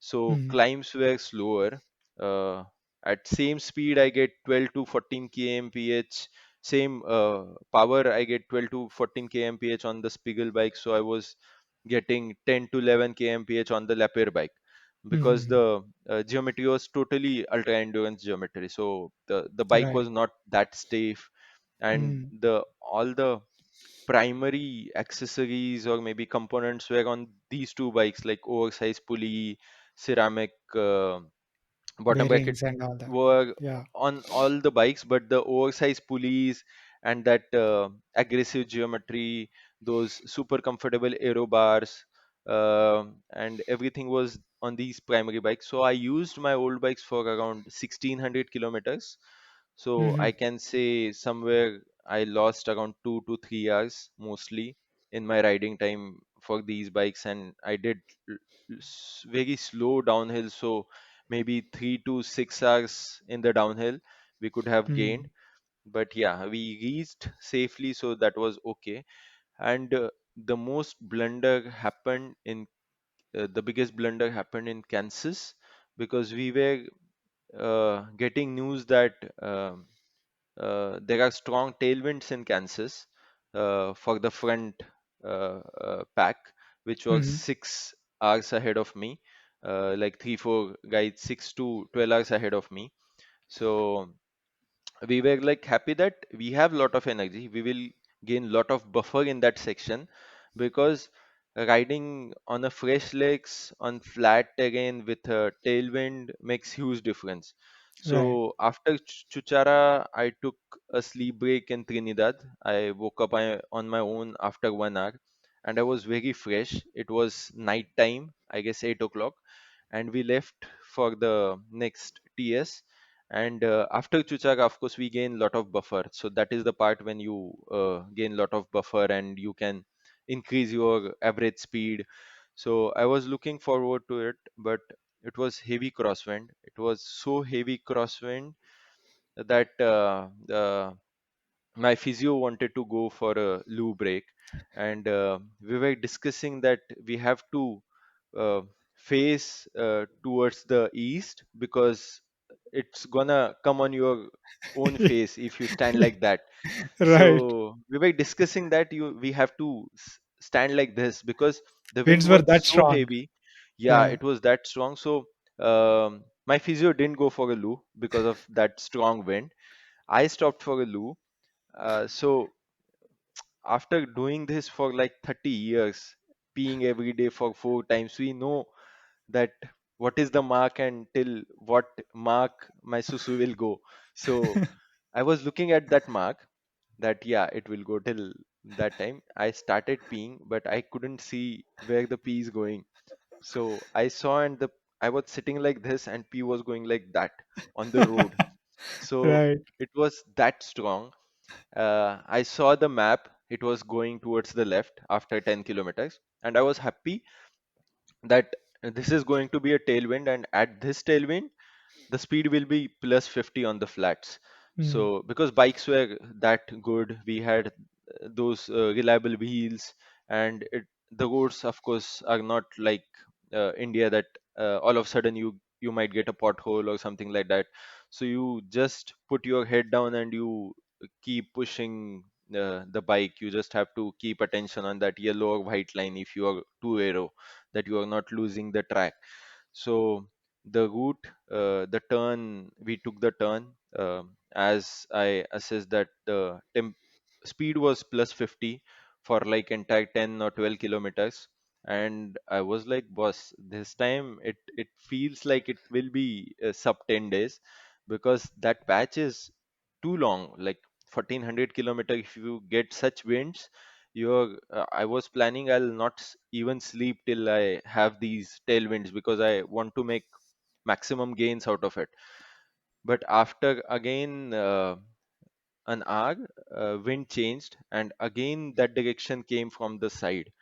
so Mm-hmm. climbs were slower. Uh, at same speed, I get 12 to 14 kmph. Same power, I get 12 to 14 kmph on the Spiegel bike. So I was getting 10 to 11 kmph on the Lapierre bike, because Mm-hmm. the geometry was totally ultra endurance geometry. So the bike Right. was not that stiff, and Mm. the all the primary accessories or maybe components were on these two bikes, like oversized pulley, ceramic bottom bracket, Bearings and all that. were Yeah. on all the bikes, but the oversized pulleys and that aggressive geometry, those super comfortable aero bars, and everything was on these primary bikes. So I used my old bikes for around 1600 kilometers. So Mm-hmm. I can say somewhere I lost around 2 to 3 hours mostly in my riding time for these bikes, and I did very slow downhill. So maybe 3 to 6 hours in the downhill we could have gained. Mm. But yeah, we reached safely, so that was okay. And the most blunder happened in the biggest blunder happened in Kansas, because we were getting news that there are strong tailwinds in Kansas for the front pack, which was Mm-hmm. 6 hours ahead of me, like 3 4 guys, 6 to 12 hours ahead of me. So we were like happy that we have lot of energy, we will gain lot of buffer in that section, because riding on a fresh legs on flat terrain with a tailwind makes huge difference. Right. So after Chuchara, I took a sleep break in Trinidad. I woke up on my own after 1 hour, and I was very fresh. It was night time, I guess 8 o'clock, and we left for the next TS. And after Chuchak, of course, we gain lot of buffer. So that is the part when you gain lot of buffer and you can increase your average speed. So I was looking forward to it, but it was heavy crosswind. It was so heavy crosswind that my physio wanted to go for a loo break, and we were discussing that we have to uh, face towards the east, because it's gonna come on your own face if you stand like that. Right. So we were discussing that we have to stand like this, because the wind Winds were was that so strong. heavy. Yeah, Yeah. it was that strong. So my physio didn't go for a loo because of that strong wind. I stopped for a loo. So after doing this for like 30 years, peeing every day for 4 times, we know that what is the mark and till what mark my susu will go. So I was looking at that mark, that yeah, it will go till that time. I started peeing, but I couldn't see where the pee is going. So I saw, and the I was sitting like this and pee was going like that on the road. So Right. it was that strong. I saw the map, it was going towards the left after 10 kilometers, and I was happy that this is going to be a tailwind, and at this tailwind, the speed will be plus 50 on the flats. Mm. So because bikes were that good, we had those reliable wheels, and the roads, of course, are not like India, that all of a sudden you might get a pothole or something like that. So you just put your head down and you keep pushing the bike. You just have to keep attention on that yellow or white line if you are too aero, that you are not losing the track. So the route, the turn, we took the turn, as I assessed that the speed was plus 50 for like entire 10 or 12 kilometers. And I was like, boss, this time it feels like it will be sub 10 days, because that patch is too long, like 1400 kilometer. If you get such winds, I was planning I'll not even sleep till I have these tailwinds because I want to make maximum gains out of it. But after again an hour, wind changed, and again that direction came from the side.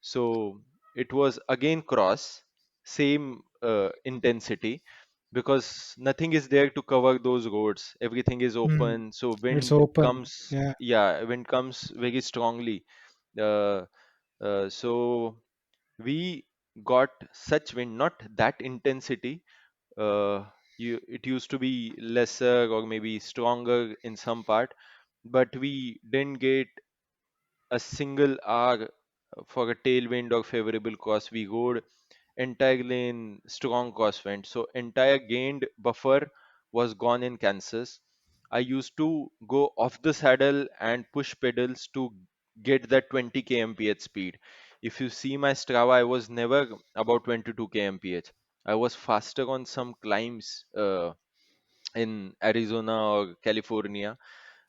So it was again cross, same intensity, because nothing is there to cover those roads. Everything is Mm. open, so It's wind open. comes, Yeah. yeah, wind comes very strongly. Uh, so we got such wind, not that intensity. It used to be lesser or maybe stronger in some part, but we didn't get a single hour for a tailwind or favorable cross. We rode entirely in strong crosswind. So entire gained buffer was gone in Kansas. I used to go off the saddle and push pedals to get that 20 kmph speed. If you see my Strava, I was never about 22 kmph. I was faster on some climbs in Arizona or California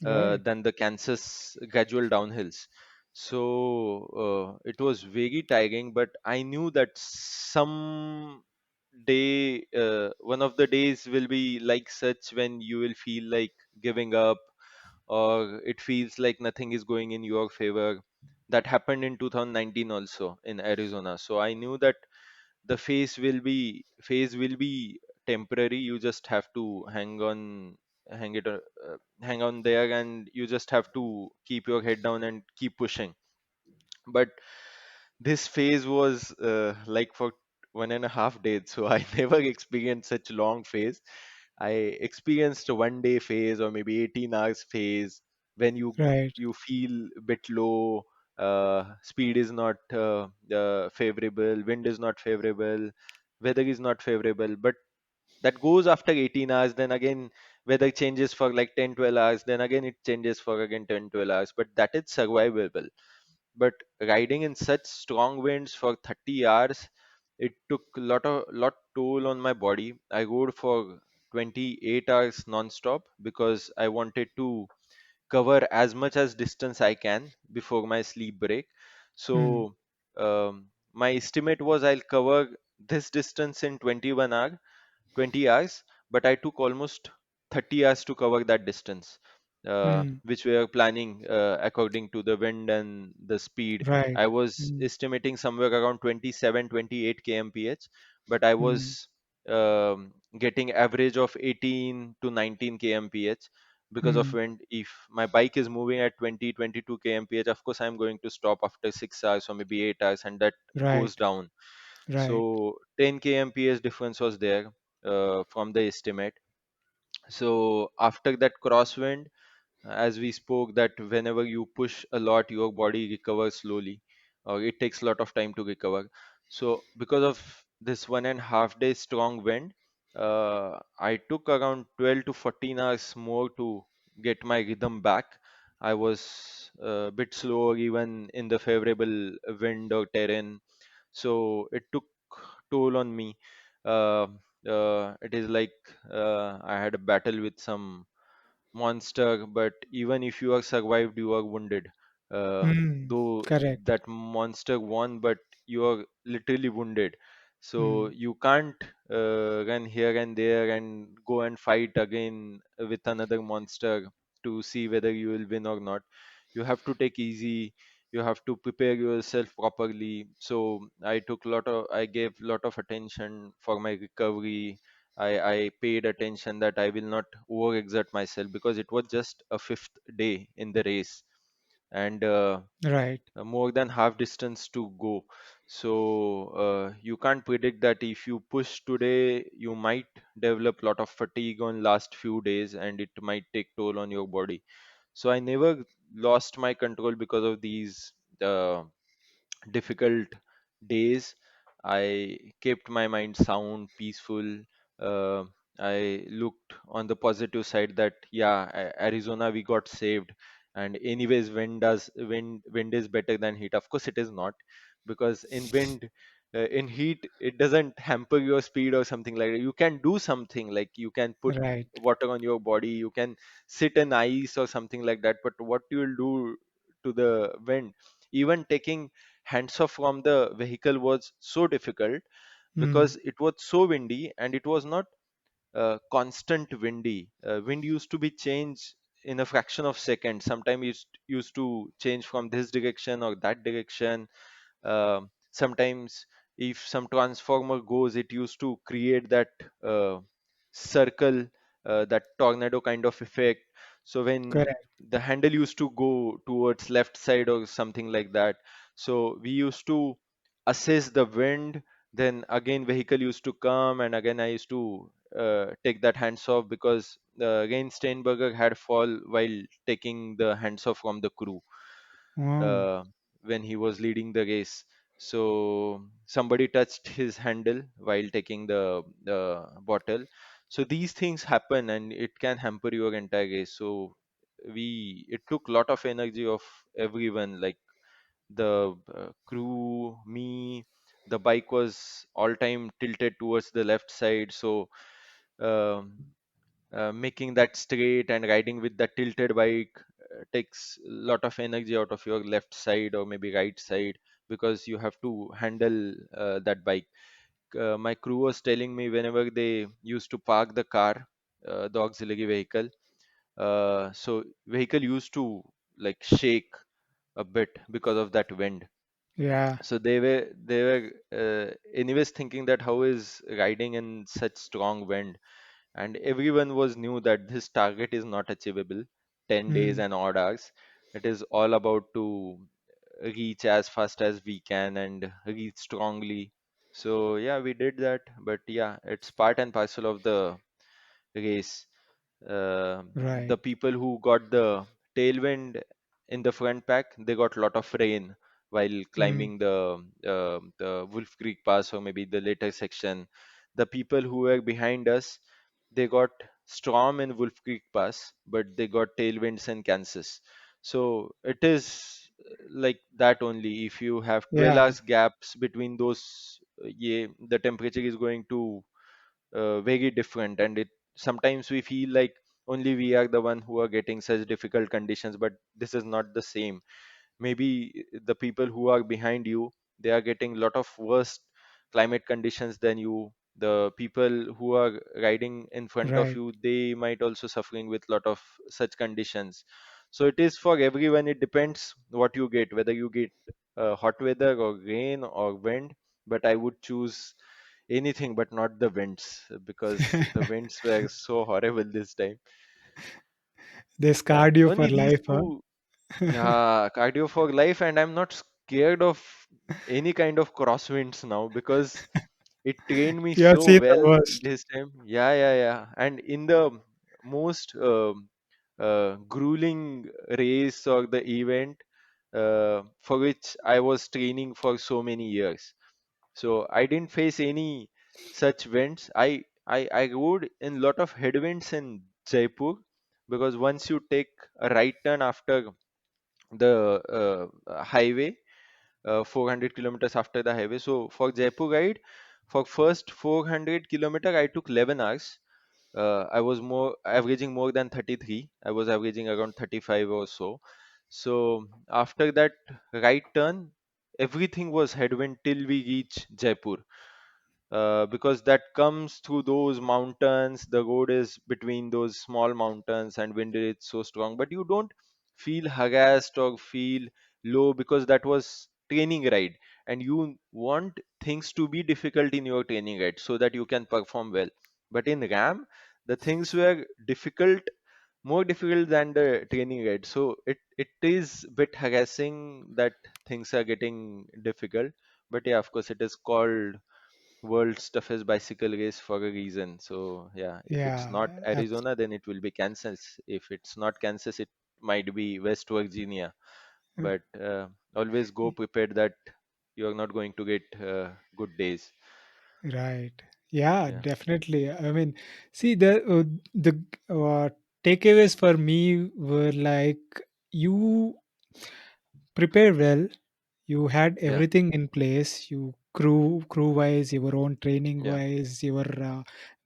Right. than the Kansas gradual downhills. So it was very tiring, but I knew that some day, one of the days will be like such when you will feel like giving up, or it feels like nothing is going in your favor. That happened in 2019 also in Arizona. So I knew that the phase will be temporary. You just have to hang it hang on there, and you just have to keep your head down and keep pushing. But this phase was like for 1.5 days, so I never experienced such long phase. I experienced a 1 day phase or maybe 18 hours phase when Right. you feel a bit low, speed is not favorable, wind is not favorable, weather is not favorable. But that goes after 18 hours. Then again, weather changes for like 10, 12 hours. Then again, it changes for again 10, 12 hours. But that is survivable. But riding in such strong winds for 30 hours, it took a lot toll on my body. I rode for 28 hours non-stop because I wanted to cover as much as distance I can before my sleep break. Mm. So my estimate was I'll cover this distance in 20 hours, but I took almost 30 hours to cover that distance, Mm. which we are planning according to the wind and the speed. Right. I was Mm. estimating somewhere around 27, 28 kmph, but I Mm. was getting average of 18 to 19 kmph because of Mm. wind. If my bike is moving at 20, 22 kmph, of course I'm going to stop after 6 hours or maybe 8 hours, and that Right. goes down. Right. So 10 kmph difference was there from the estimate. So after that crosswind, as we spoke, that whenever you push a lot, your body recovers slowly, or it takes a lot of time to recover. So because of this 1.5 day strong wind, I took around 12 to 14 hours more to get my rhythm back. I was a bit slower even in the favorable wind or terrain, so it took toll on me. Uh, it is like I had a battle with some monster, but even if you are survived, you are wounded. Mm. Though Correct. that monster won, but you are literally wounded. So Mm. you can't run here and there and go and fight again with another monster to see whether you will win or not. You have to take easy. You have to prepare yourself properly. So I gave lot of attention for my recovery. I paid attention that I will not overexert myself because it was just a fifth day in the race, and Right. more than half distance to go. So you can't predict that if you push today, you might develop lot of fatigue on last few days, and it might take toll on your body. So I never lost my control because of these uh, difficult days. I kept my mind sound, peaceful. Uh, I looked on the positive side that yeah, Arizona we got saved, and anyways, wind is better than heat. Of course, it is not, because in wind, in heat, it doesn't hamper your speed or something like that. You can do something like you can put Right. water on your body, you can sit in ice or something like that. But what you will do to the wind? even taking hands off from the vehicle was so difficult Mm. because it was so windy, and it was not constant windy. Wind used to be changed in a fraction of second. Sometimes used to change from this direction or that direction. Sometimes if some transformer goes, it used to create that uh, circle, that tornado kind of effect. So when Correct. the handle used to go towards left side or something like that, so we used to assess the wind. Then again vehicle used to come, and again I used to take that hands off, because again Steinberger had fall while taking the hands off from the crew Oh, uh, when he was leading the race. So somebody touched his handle while taking the bottle. So these things happen, and it can hamper your entire race. So we it took lot of energy of everyone, like the crew, me. The bike was all time tilted towards the left side, so um, making that straight and riding with that tilted bike takes a lot of energy out of your left side or maybe right side, because you have to handle that bike. My crew was telling me whenever they used to park the car, the auxiliary vehicle, so vehicle used to like shake a bit because of that wind. yeah. So they were anyways thinking that how is riding in such strong wind, and everyone was knew that this target is not achievable 10 days Mm. and odd hours. It is all about to reach as fast as we can and reach strongly. So yeah, we did that, but yeah, it's part and parcel of the race. uh, Right. the people who got the tailwind in the front pack, they got a lot of rain while Mm. climbing the Wolf Creek Pass or maybe the later section. The people who were behind us, they got storm in Wolf Creek Pass, but they got tailwinds in Kansas. So it is like that only. If you have 12 Yeah. hours gaps between those, yeah, the temperature is going to very different, and it sometimes we feel like only we are the one who are getting such difficult conditions, but this is not the same. Maybe the people who are behind you, they are getting lot of worse climate conditions than you. The people who are riding in front of Right. you, they might also suffering with lot of such conditions. So it is for everyone. It depends what you get, whether you get hot weather or rain or wind. But I would choose anything but not the winds, because the winds were so horrible this time. They Yeah, scarred you for only these life, huh? two. Yeah, cardio for life, and I'm not scared of any kind of crosswinds now, because it trained me You have so seen the well worst. this time. Yeah, yeah, yeah. And in the most grueling race or the event for which I was training for so many years, so I didn't face any such winds. I rode in lot of headwinds in Jaipur, because once you take a right turn after the highway, 400 kilometers after the highway. So for Jaipur ride, for first 400 kilometer, I took 11 hours. I was more averaging more than 33. I was averaging around 35 or so. So after that right turn, everything was headwind till we reach Jaipur, because that comes through those mountains. The road is between those small mountains, and wind is so strong, but you don't feel harassed or feel low, because that was training ride, and you want things to be difficult in your training ride so that you can perform well. But in RAM, the things were difficult, more difficult than the training ride. So it is bit harassing that things are getting difficult. But yeah, of course, it is called world's toughest bicycle race for a reason. So yeah, if it's not Yeah. Arizona, then it will be Kansas. If it's not Kansas, it might be West Virginia. But always go prepared that you're not going to get good days. Right. Yeah, Yeah, definitely. I mean, see the takeaways for me were like you prepare well. You had yeah, everything in place. You crew wise, your own training yeah, wise, your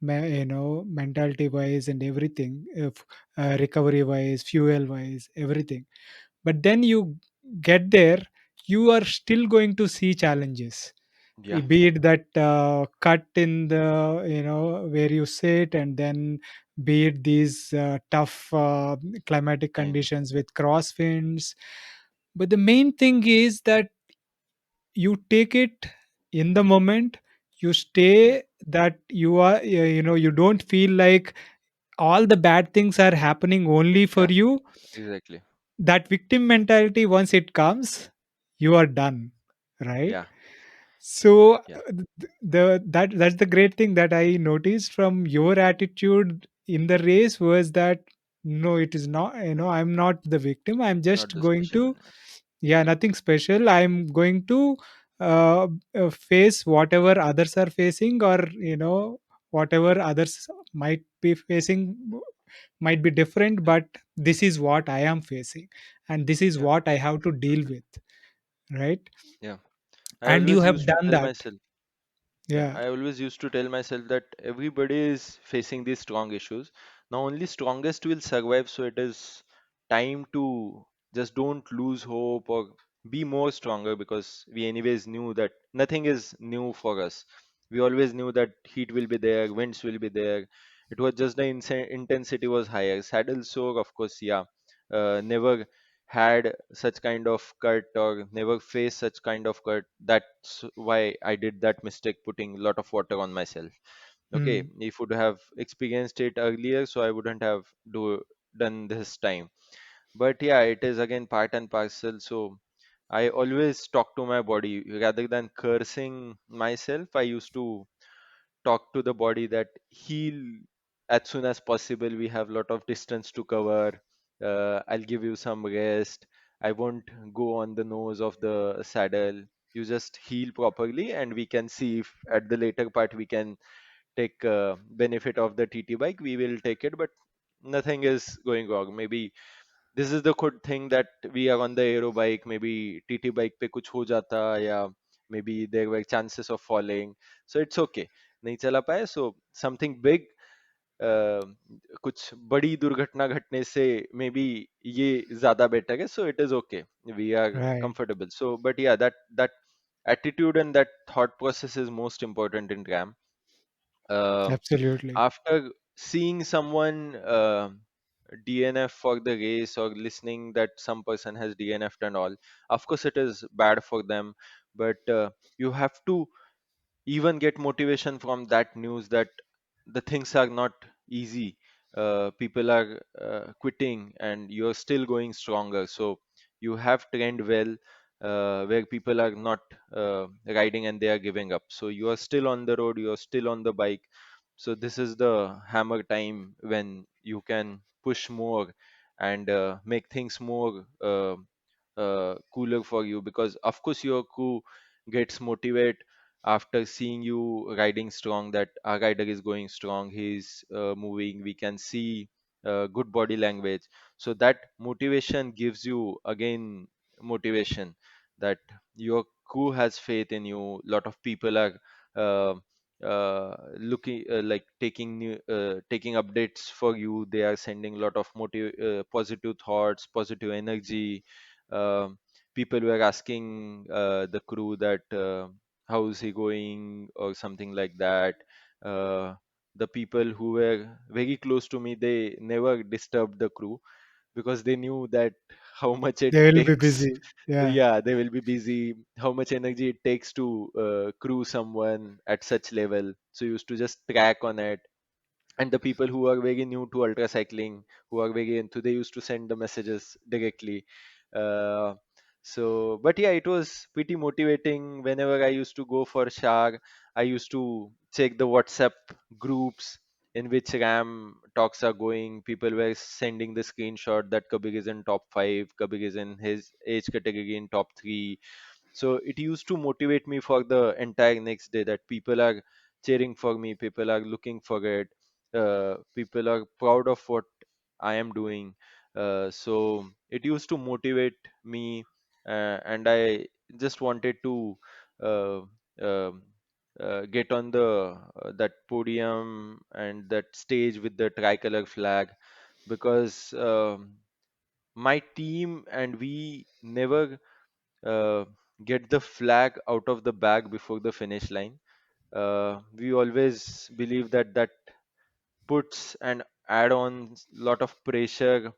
mentality wise, and everything. If recovery wise, fuel wise, everything. But then you get there. you are still going to see challenges, Yeah. be it that cut in the, where you sit, and then be it these tough climatic Time. conditions with crosswinds. But the main thing is that you take it in the moment, you Yeah. stay, that you are, you don't feel like all the bad things are happening only for Yeah. you. Exactly. That victim mentality, once it comes, you are done, right? Yeah. So Yeah. that's the great thing that I noticed from your attitude in the race was that no, it is not, I'm not the victim, I'm Not just the going special to, one. yeah, nothing special, I'm going to face whatever others are facing, or whatever others might be facing might be different, but this is what I am facing, and this is Yeah. what I have to deal with, right? Yeah. I And you always have used to done tell that. myself. Yeah, Yeah. I always used to tell myself that everybody is facing these strong issues. Now, only strongest will survive, so it is time to just don't lose hope or be more stronger, because we, anyways, knew that nothing is new for us. We always knew that heat will be there, winds will be there. It was just the intensity was higher. Saddle sore, of course, yeah. Never had such kind of cut or never faced such kind of cut. That's why I did that mistake, putting a lot of water on myself. Okay, Mm. if would have experienced it earlier, so I wouldn't have done this time. But yeah, it is again part and parcel. So I always talk to my body rather than cursing myself. I used to talk to the body that heal as soon as possible. We have a lot of distance to cover. I'll give you some rest. I won't go on the nose of the saddle. You just heal properly, and we can see if at the later part we can take benefit of the TT bike. We will take it, but nothing is going wrong. Maybe this is the good thing that we are on the aero bike. Maybe TT bike पे कुछ हो जाता, या maybe there were chances of falling, so it's okay. नहीं चला पाए, so something big, कुछ बड़ी दुर्घटना घटने से maybe ये ज्यादा better है, so it is okay. We are Right. comfortable. So but yeah, that attitude and that thought process is most important in RAM. uh, Absolutely. After seeing someone DNF for the race, or listening that some person has DNF'd and all, of course it is bad for them, but you have to even get motivation from that news that the things are not easy. People are quitting and you're still going stronger. So you have trained well, where people are not riding and they are giving up. So you are still on the road, you are still on the bike. So this is the hammer time when you can push more and make things more cooler for you, because of course your crew gets motivated after seeing you riding strong, that our rider is going strong, he's moving, we can see good body language. So that motivation gives you again motivation, that your crew has faith in you. Lot of people are uh, looking, like taking new taking updates for you. They are sending a lot of positive thoughts, positive energy. People were asking the crew that how's he going or something like that. uh, the people who were very close to me, they never disturbed the crew, because they knew that how much it They will be takes. busy. Yeah. Yeah, they will be busy, how much energy it takes to crew someone at such level, so used to just track on it. And the people who are very new to ultra cycling, who are very into, they used to send the messages directly. uh, so but yeah, it was pretty motivating. Whenever I used to go for shag, I used to check the WhatsApp groups in which RAM talks are going. People were sending the screenshot that Kabir is in top 5, Kabir is in his age category in top 3. So it used to motivate me for the entire next day, that people are cheering for me, people are looking for it, people are proud of what I am doing. So it used to motivate me, and I just wanted to uh, um get on the that podium and that stage with the tricolor flag, because my team and we never uh, get the flag out of the bag before the finish line. We always believe that that puts and add on lot of pressure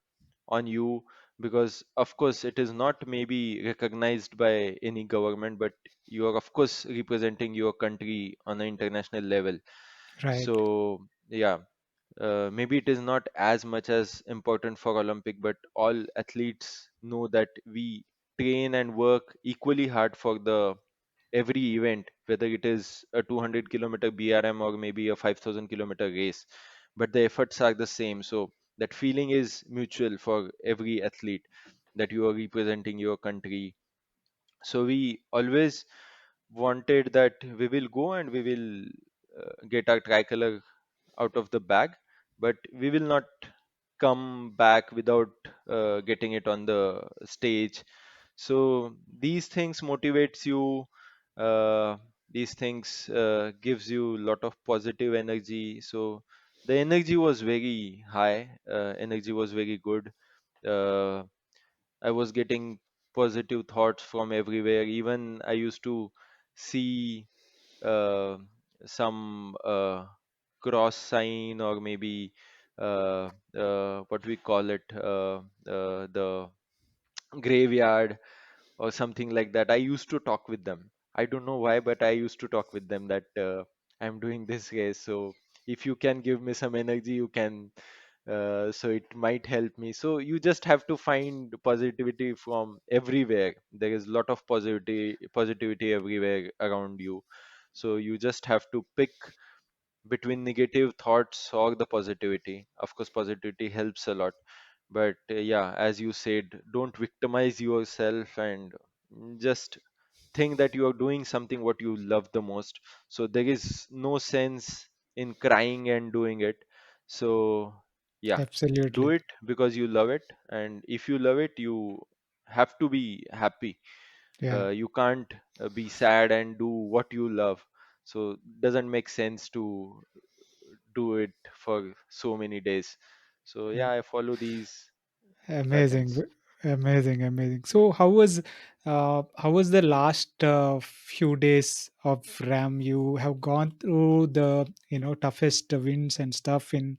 on you, because of course it is not maybe recognized by any government, but you are of course representing your country on an international level. Right. So yeah, maybe it is not as much as important for Olympic, but all athletes know that we train and work equally hard for the every event, whether it is a 200-kilometer BRM or maybe a 5,000-kilometer race, but the efforts are the same. So that feeling is mutual for every athlete, that you are representing your country. So we always wanted that we will go and we will get our tricolor out of the bag, but we will not come back without getting it on the stage. So these things motivates you. Uh, these things gives you a lot of positive energy. So the energy was very high. Energy was very good. Uh, I was getting positive thoughts from everywhere. Even I used to see uh, some cross sign, or maybe what we call it, the graveyard or something like that. I used to talk with them. I don't know why, but I used to talk with them that I'm doing this race. So if you can give me some energy, you can. So it might help me. So you just have to find positivity from everywhere. There is a lot of positivity everywhere around you. So you just have to pick between negative thoughts or the positivity. Of course, positivity helps a lot, but yeah, as you said, don't victimize yourself, and just think that you are doing something what you love the most. So there is no sense in crying and doing it. So yeah, do Absolutely. it because you love it, and if you love it, you have to be happy. Yeah. You can't be sad and do what you love. So doesn't make sense to do it for so many days. So Yeah. yeah, I follow these Amazing, patterns. amazing, amazing. So, how was the last few days of RAM? You have gone through the toughest winds and stuff in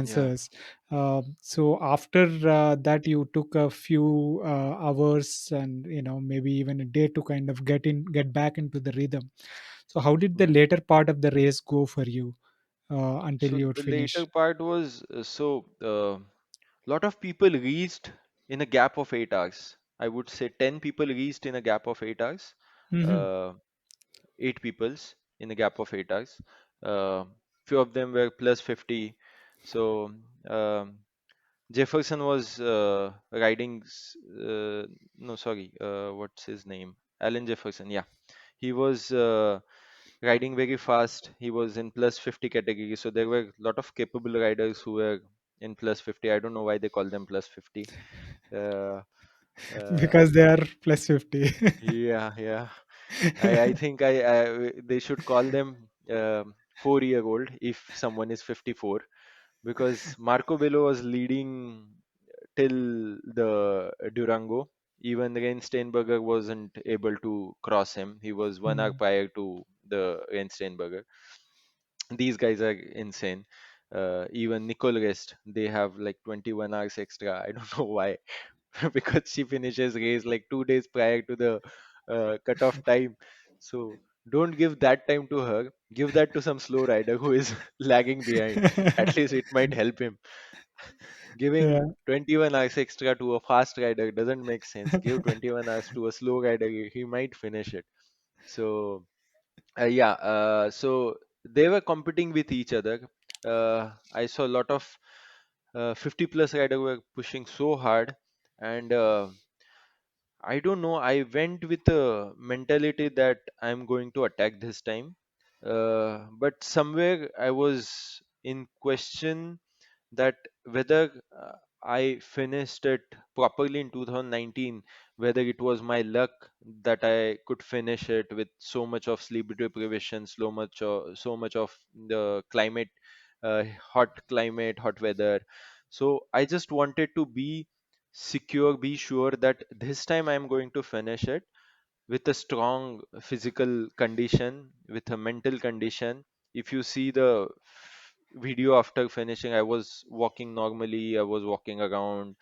Yeah. cancers. So after that, you took a few hours and maybe even a day to kind of get back into the rhythm. So, how did the Yeah. later part of the race go for you until So you would the later finish? part was lot of people reached in a gap of 8 hours. I would say 10 people reached in a gap of 8 hours. Hmm. Uh, eight peoples in a gap of 8 hours. Uh, few of them were plus 50. So Jefferson was riding. No, sorry. What's his name? Alan Jefferson. Yeah, he was riding very fast. He was in plus 50 category. So there were a lot of capable riders who were in plus 50. I don't know why they call them plus 50. Uh, uh, Because they are plus 50. yeah, yeah. I think I they should call them 4-year-old if someone is 54, because Marco Bello was leading till the Durango. Even Reinsteinberger wasn't able to cross him. He was 1 hour Mm. prior to the Reinsteinberger. These guys are insane. Even Nicole Rest, they have like 21 hours extra. I don't know why, because she finishes race like 2 days prior to the cutoff time. So don't give that time to her. Give that to some slow rider who is lagging behind. At least it might help him. Yeah. Giving 21 hours extra to a fast rider doesn't make sense. Give 21 hours to a slow rider, he might finish it. So yeah, so they were competing with each other. I saw a lot of 50 plus rider were pushing so hard, and I don't know. I went with a mentality that I'm going to attack this time, but somewhere I was in question that whether I finished it properly in 2019, whether it was my luck that I could finish it with so much of sleep deprivation, so much of the climate, hot climate, hot weather. So I just wanted to be secure, be sure that this time I'm going to finish it. with a strong physical condition, with a mental condition. If you see the video after finishing, I was walking normally, I was walking around.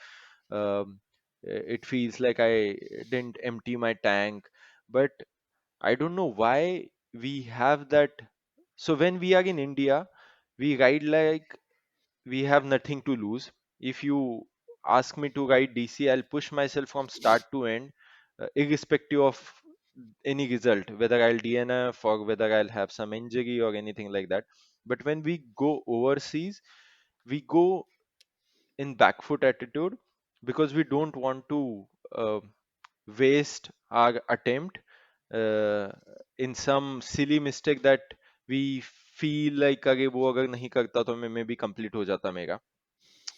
Um, it feels like I didn't empty my tank, but I don't know why we have that. So when we are in India, we ride like we have nothing to lose. If you ask me to ride DC, I'll push myself from start to end, irrespective of any result, whether I'll DNF or whether I'll have some injury or anything like that. But when we go overseas, we go in back foot attitude because we don't want to waste our attempt uh, in some silly mistake that we feel like अरे वो अगर नहीं करता तो मैं भी complete हो जाता मेरा.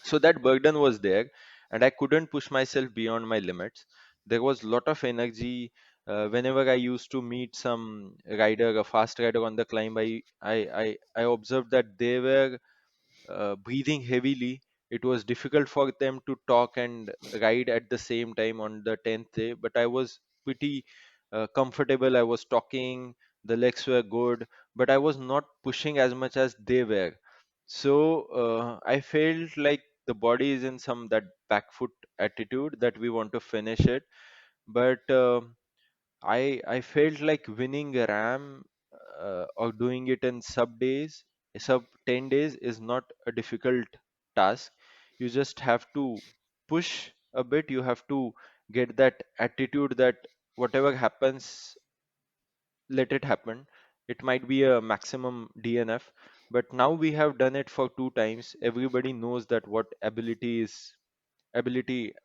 So that burden was there, and I couldn't push myself beyond my limits. There was lot of energy. Whenever I used to meet some rider, a fast rider on the climb, I observed that they were breathing heavily. It was difficult for them to talk and ride at the same time on the 10th day, but I was pretty comfortable. I was talking, the legs were good, but I was not pushing as much as they were. So I felt like the body is in some that back foot attitude that we want to finish it, but I felt like winning a RAM or doing it in sub 10 days is not a difficult task. You just have to push a bit. You have to get that attitude that whatever happens, let it happen. It might be a maximum DNF, but now we have done it for 2 times. Everybody knows that what ability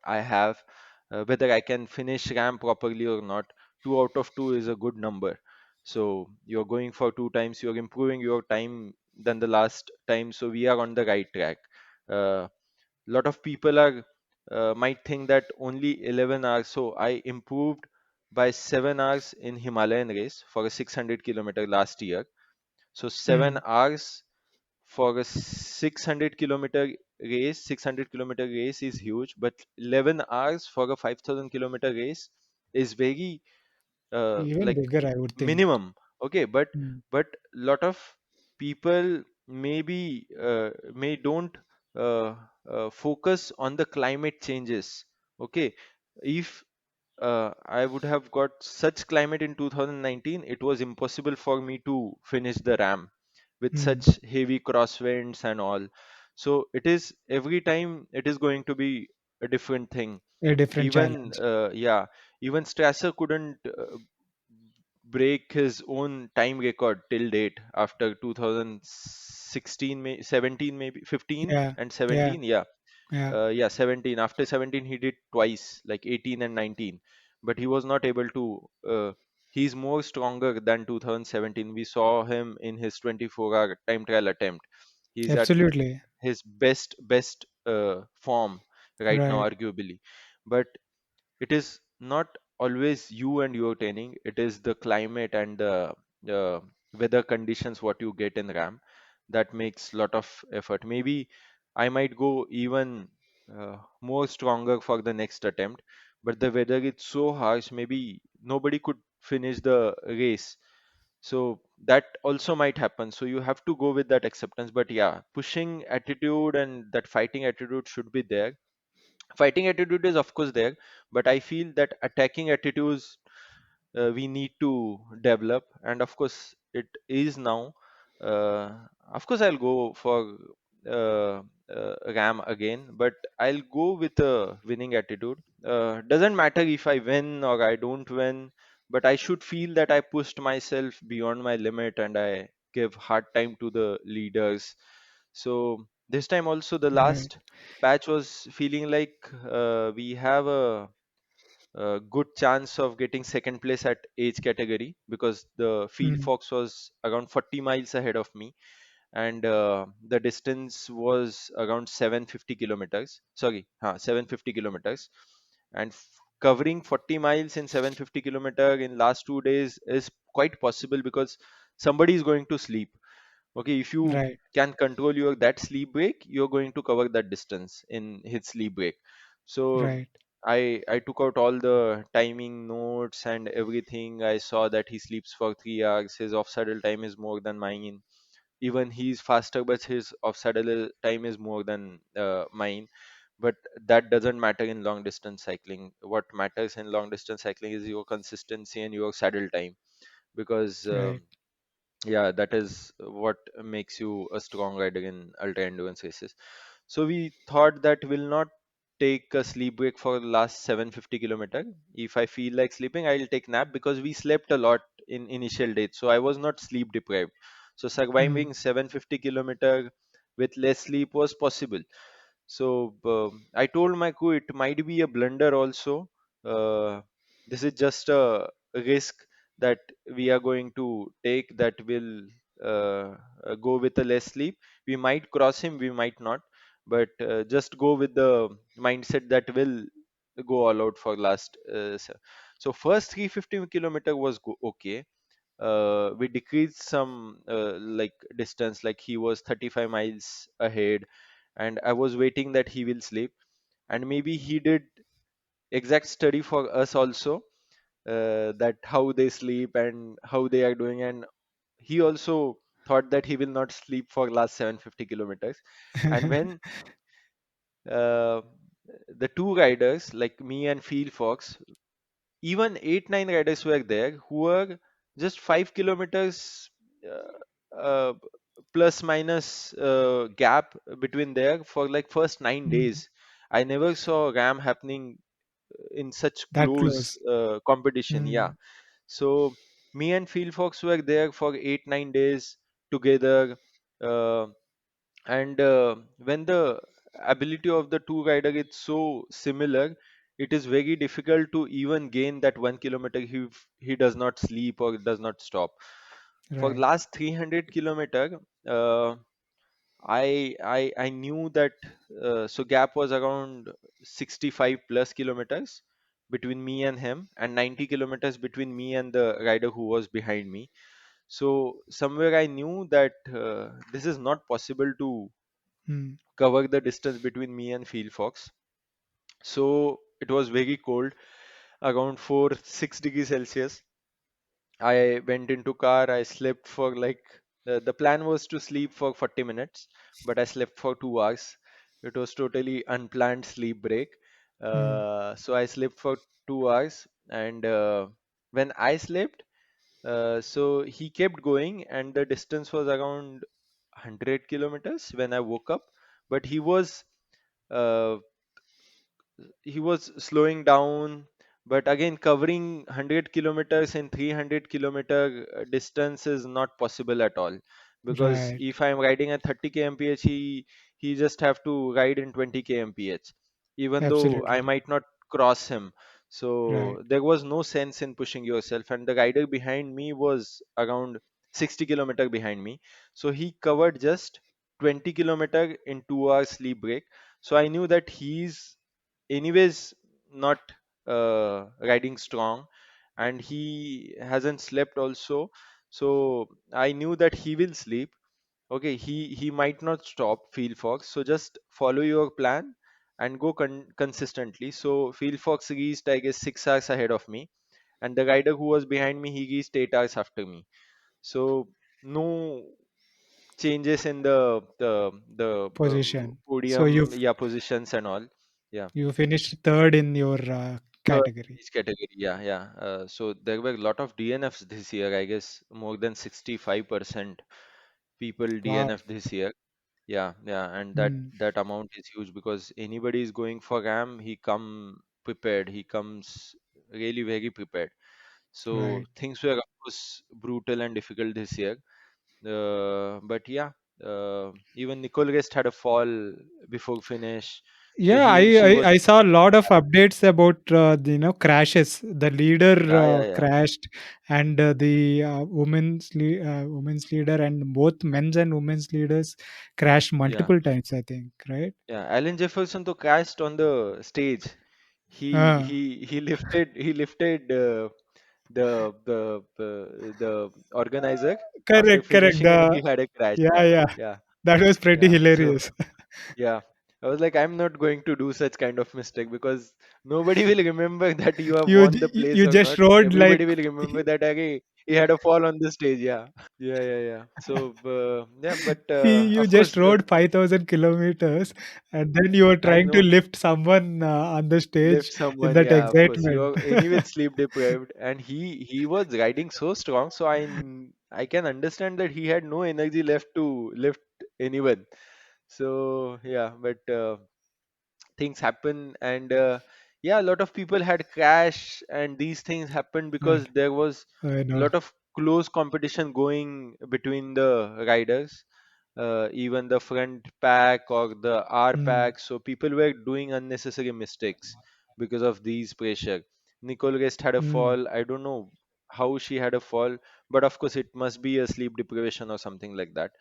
I have, whether I can finish RAM properly or not. 2 out of 2 is a good number. So you're going for 2 times, you're improving your time than the last time. So we are on the right track. Lot of people are might think that only 11 hours. So I improved by 7 hours in Himalayan race for a 600-kilometer last year. So 7 Mm. hours for a 600-kilometer race is huge, but 11 hours for a 5,000-kilometer race is very Even like bigger, I would think. minimum. Okay, Mm. but lot of people maybe may don't uh, focus on the climate changes. Okay, if I would have got such climate in 2019, it was impossible for me to finish the RAM with Mm. such heavy crosswinds and all. So it is every time it is going to be a different thing. A different Even challenge. yeah, even Strasser couldn't break his own time record till date after 2016, 17, maybe 15 Yeah, and yeah, 17. Yeah, yeah. yeah, 17. After 17, he did twice, like 18 and 19, but he was not able to. He's more stronger than 2017. We saw him in his 24-hour time trial attempt. He's at Absolutely. his best form right now, Right. arguably. But it is not always you and your training. It is the climate and the uh, weather conditions what you get in RAM that makes lot of effort. Maybe I might go even more stronger for the next attempt, but the weather is so harsh, maybe nobody could finish the race. So that also might happen. So you have to go with that acceptance. But yeah, pushing attitude and that fighting attitude should be there. Fighting attitude is of course there, but I feel that attacking attitudes we need to develop, and of course it is now. uh, of course I'll go for uh, RAM again, but I'll go with a winning attitude. Doesn't matter if I win or I don't win, but I should feel that I pushed myself beyond my limit and I give hard time to the leaders. So this time also the Right. last patch was feeling like we have a good chance of getting second place at age category because the field Mm. fox was around 40 miles ahead of me, and the distance was around 750 kilometers. Sorry, 750 kilometers. And covering 40 miles in 750 kilometer in last 2 days is quite possible because somebody is going to sleep. Okay, if you Right. can control your that sleep break, you're going to cover that distance in his sleep break. So Right. I took out all the timing notes and everything. I saw that he sleeps for 3 hours. His off saddle time is more than mine. Even he's faster, but his off saddle time is more than mine. But that doesn't matter in long distance cycling. What matters in long distance cycling is your consistency and your saddle time, because Right. yeah, that is what makes you a strong rider in ultra endurance races. So we thought that we'll not take a sleep break for the last 750 kilometer. If I feel like sleeping, I'll take nap, because we slept a lot in initial days. So I was not sleep deprived. So Mm. surviving 750 kilometer with less sleep was possible. So I told my crew it might be a blunder also. This is just a risk that we are going to take, that will go with a less sleep. We might cross him, we might not, but just go with the mindset that will go all out for last. So first 350 kilometer was okay. We decreased some like distance, like he was 35 miles ahead, and I was waiting that he will sleep, and maybe he did exact study for us also, that how they sleep and how they are doing, and he also thought that he will not sleep for last 750 kilometers. And when uh, the two riders like me and Field Fox, even 8 9 riders were there who were just 5 kilometers plus minus gap between there for like first 9 Mm. days. I never saw ram happening in such That close close. competition. Yeah. Mm. So me and Field Fox were there for 8 9 days together. uh, and when the ability of the two rider is so similar, it is very difficult to even gain that 1 kilometer he does not sleep or does not stop. For Right. last 300 kilometer, uh, I knew that so gap was around 65 plus kilometers between me and him, and 90 kilometers between me and the rider who was behind me. So somewhere I knew that this is not possible to Mm. cover the distance between me and Field Fox. So it was very cold, around 4 6 degrees Celsius. I went into car. I slept for like the plan was to sleep for 40 minutes, but I slept for 2 hours. It was totally unplanned sleep break. Mm. So I slept for 2 hours, and when I slept, so he kept going, and the distance was around 100 kilometers when I woke up. But uh, he was slowing down, but again covering 100 kilometers in 300 kilometer distance is not possible at all, because Right. if I'm riding at 30 kmph, he just have to ride in 20 kmph, even though I Absolutely. might not cross him. Right. So there was no sense in pushing yourself, and the rider behind me was around 60 kilometer behind me, so he covered just 20 kilometer in 2 hours sleep break. So I knew that he's anyways not riding strong, and he hasn't slept also. So I knew that he will sleep. Okay, he might not stop, Field Fox, so just follow your plan and go consistently. So Field Fox reached, I guess, 6 hours ahead of me, and the rider who was behind me, he reached 8 hours after me. So no changes in the Position. So podium, yeah, positions and all. Yeah. you finished third in your Third category. in each category, yeah, yeah. So there were a lot of DNFs this year. I guess more than 65% people Wow. DNF this year. Yeah, yeah, and that Mm. that amount is huge, because anybody is going for RAM, he come prepared. He comes really very prepared. So Right. things were of course brutal and difficult this year. But yeah, even Nicole Guest had a fall before finish. So Yeah, I, she was, I saw a lot of updates about crashes. The leader yeah, yeah, yeah, crashed, and the women's leader, and both men's and women's leaders crashed yeah. multiple times. I think, right? Yeah, Alan Jefferson though crashed on the stage. Uh, He lifted the organizer. After correct, correct. finishing, and he had a crash. Yeah, Yeah, yeah, yeah, that was pretty yeah. So hilarious. yeah, I was like, I'm not going to do such kind of mistake because nobody will remember that you have you won the place you or just not. rode like Everybody will remember that okay, he had a fall on the stage. Yeah, yeah, yeah, yeah. So yeah, but you of course just the rode 5,000 kilometers, and then you were I trying to know lift someone on the left stage in someone. that Yeah, of course excitement. you're anyway sleep deprived, and he was riding so strong. So I can understand that he had no energy left to lift anyone. So yeah, but things happen, and yeah, a lot of people had crash, and these things happened Right. because there was I a know. lot of close competition going between the riders, even the front pack or the R Mm, pack. So people were doing unnecessary mistakes because of these pressure. Nicole Guest had a mm, fall. I don't know how she had a fall, but of course it must be a sleep deprivation or something like that.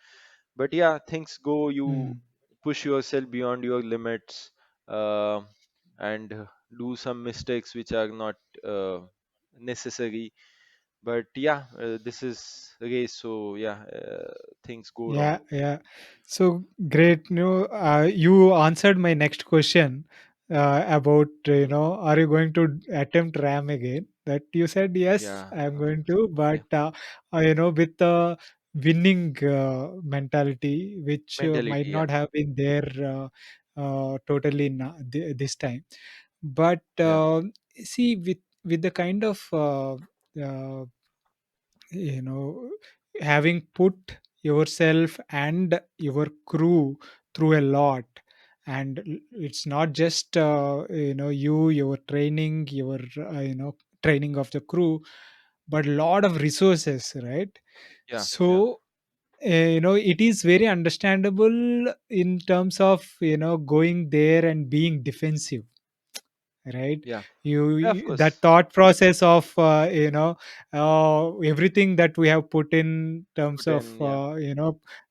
But yeah, things go. You mm. push yourself beyond your limits, uh, and do some mistakes which are not uh, necessary. But yeah, this is race, so yeah, things go Yeah, wrong. yeah. So great. You answered my next question about, Hmm. are you going to attempt RAM again? That you said yes, Yeah, I am going to, but yeah, with the winning mentality, which might mentality. Yeah, not have been there totally this time. But yeah, see, with the kind of uh, you know having put yourself and your crew through a lot, and it's not just your training, your training of the crew, but a lot of resources, right? yeah, yeah, So it is very understandable in terms of going there and being defensive, right? yeah, yeah. Of That course, thought process of everything that we have put in terms put of in. Yeah,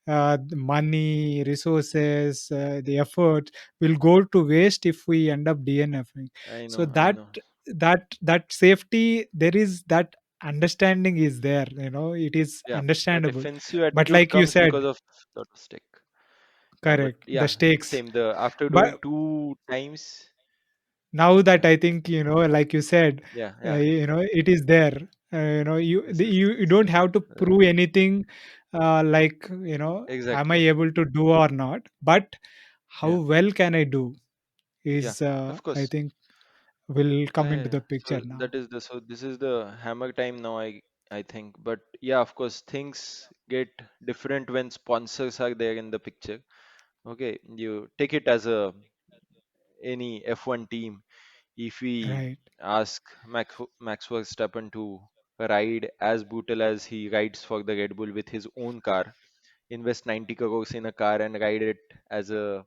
the money, resources, the effort will go to waste if we end up DNFing. I So know, I know. that safety, there is that understanding is there, it is Yeah, a understandable. defensive But attitude like you comes because said, of the stick. But correct, the yeah, stakes. same. The after doing But two times. now that Yeah, I think, like you said, yeah, yeah. it is there. This is You don't have to uh, prove anything, like, am I exactly. able to do or not, but how Yeah, well can I do yeah. is, Of I course. think, will Yeah, come yeah, into yeah. the picture So now. that is the so this is the hammer time now. I think, but yeah, of course, things get different when sponsors are there in the picture. Okay, you take it as a any F1 team. If we Right. ask Max Verstappen to ride as brutal as he rides for the Red Bull with his own car, invest 90 crores in a car and ride it as a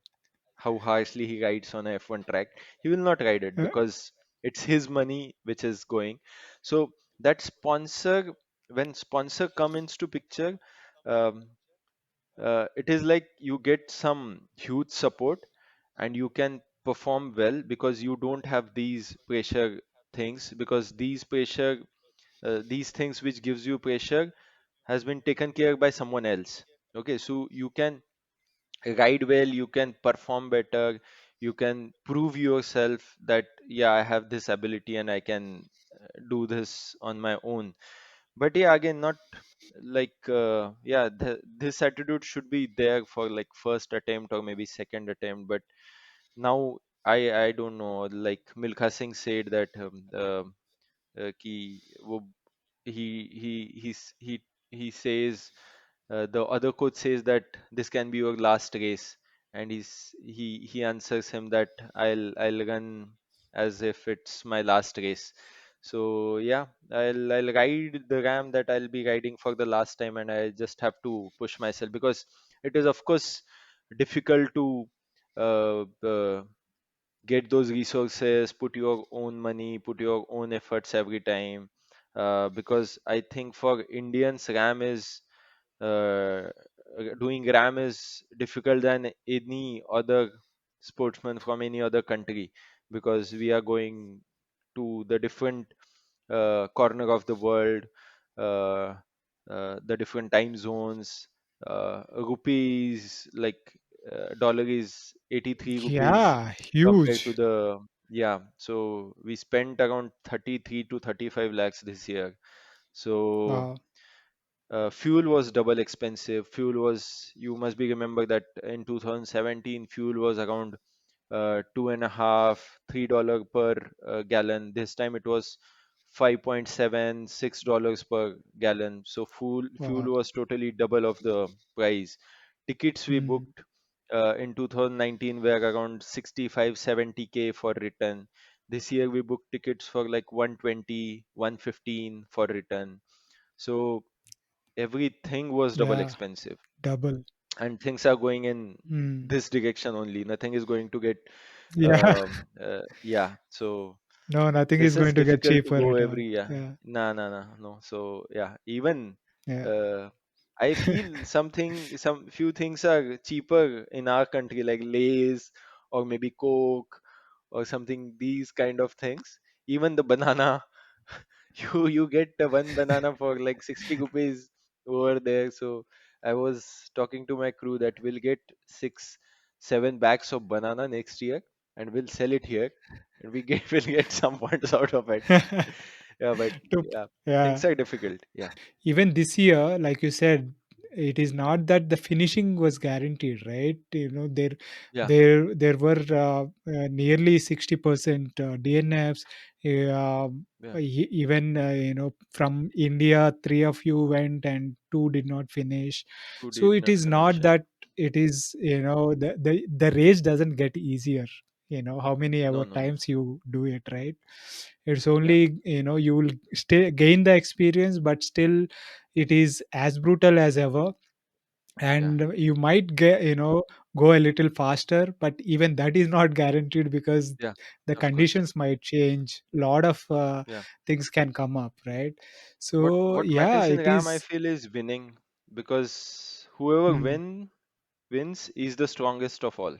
how harshly he rides on a F1 track, he will not ride it Uh, because it's his money which is going. So that sponsor, when sponsor come into picture, um, it is like you get some huge support and you can perform well because you don't have these pressure things, because these pressure these things which gives you pressure has been taken care by someone else. Okay, so you can ride well, you can perform better, you can prove yourself that yeah, I have this ability and I can do this on my own. But yeah, again, not like yeah, this attitude should be there for like first attempt or maybe second attempt. But now I don't know, like Milkha Singh said that कि वो he he says the other coach says that this can be your last race, and he answers him that I'll run as if it's my last race. So yeah, I'll ride the ram that I'll be riding for the last time, and I just have to push myself because it is of course difficult to get those resources, put your own money, put your own efforts every time. Because I think for Indians, uh, doing RAM is difficult than any other sportsman from any other country, because we are going to the different corner of the world, the different time zones. Rupees like dollar is 83 rupees Yeah, compared to huge. the, yeah. So we spent around 33 to 35 lakhs this year. So Wow. fuel was double expensive. Fuel was, you must be remember that in 2017 fuel was around two and a half, $3 per gallon. This time it was 5.7, $6 per gallon. So fuel Wow. was totally double of the price. Tickets we Mm. booked in 2019 were around 65, 70K for return. This year we booked tickets for like 120, 115 for return. So everything was double Yeah, expensive, double. and things are going in Mm. this direction only. Nothing is going to get Yeah. yeah. So No, nothing is this is going to get difficult to cheaper go at all. every, yeah. Yeah. No, no, no, no. So yeah, even Yeah. uh, I feel something, some few things are cheaper in our country, like Lay's or maybe Coke or something. These kind of things. Even the banana, you get one banana for like 60 rupees over there. So I was talking to my crew that we'll get 6 7 bags of banana next year and we'll sell it here and we get will get some funds out of it. Yeah, but To- yeah, yeah. things are difficult. Yeah, Even this year, like you said, it is not that the finishing was guaranteed, right? yeah, There were nearly 60% DNFs. yeah. Even from India, three of you went and two did not finish. Who So did it not is finish? not Yeah, that it is, the race doesn't get easier. How many no, ever no, no. times you do it, right? It's Yeah, only, you will still gain the experience, but still it is as brutal as ever. yeah, And you might get, go a little faster, but even that is not guaranteed, because yeah. the Of course. conditions might change. A lot of Yeah. things can come up, right? What So what yeah, matters in it RAM, I is. feel, is winning, because whoever Mm, wins is the strongest of all.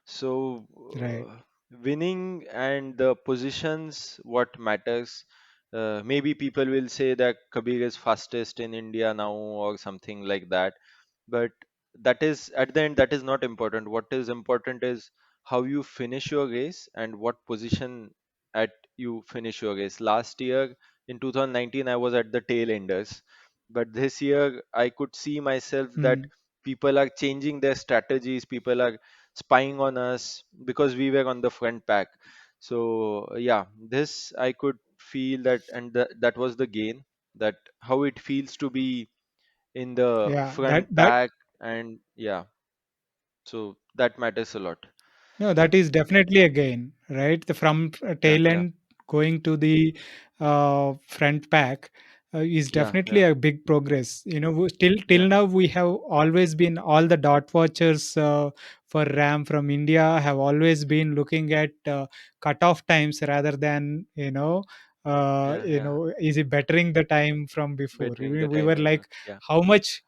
So right. winning and the positions what matters. Maybe people will say that Kabir is fastest in India now or something like that, but that is at the end that is not important. What is important is how you finish your race and what position at you finish your race. Last year in 2019 I was at the tail enders, but this year I could see myself that Mm, people are changing their strategies, people are spying on us because we were on the front pack. So yeah, this I could feel that, and that was the gain, that how it feels to be in the yeah, front pack. And yeah, so that matters a lot. no, that is definitely a gain, right? The from Yeah, tail yeah, end going to the front pack is yeah, definitely yeah, a big progress. Till yeah, now we have always been, all the dot watchers for RAM from India have always been looking at cutoff times rather than, yeah, yeah. is it bettering the time from before? Bettering the We were time as well. like, Yeah, how much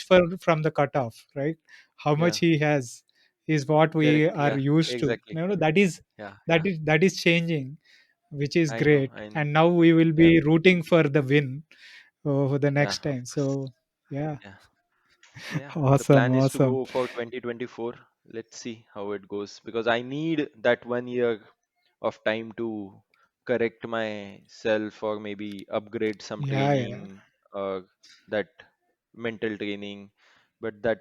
for from the cutoff, right? How much yeah, he has is what we correct. are Yeah, used to. exactly. That is Yeah, that yeah. is that is changing, which is I know, great. I know. And now we will Yeah, be rooting for the win for the yeah, next of time. course. So yeah, Yeah. So yeah, the awesome, plan is to awesome. go for 2024. Let's see how it goes, because I need that 1 year of time to correct myself or maybe upgrade some Yeah, yeah. training or that mental training. But that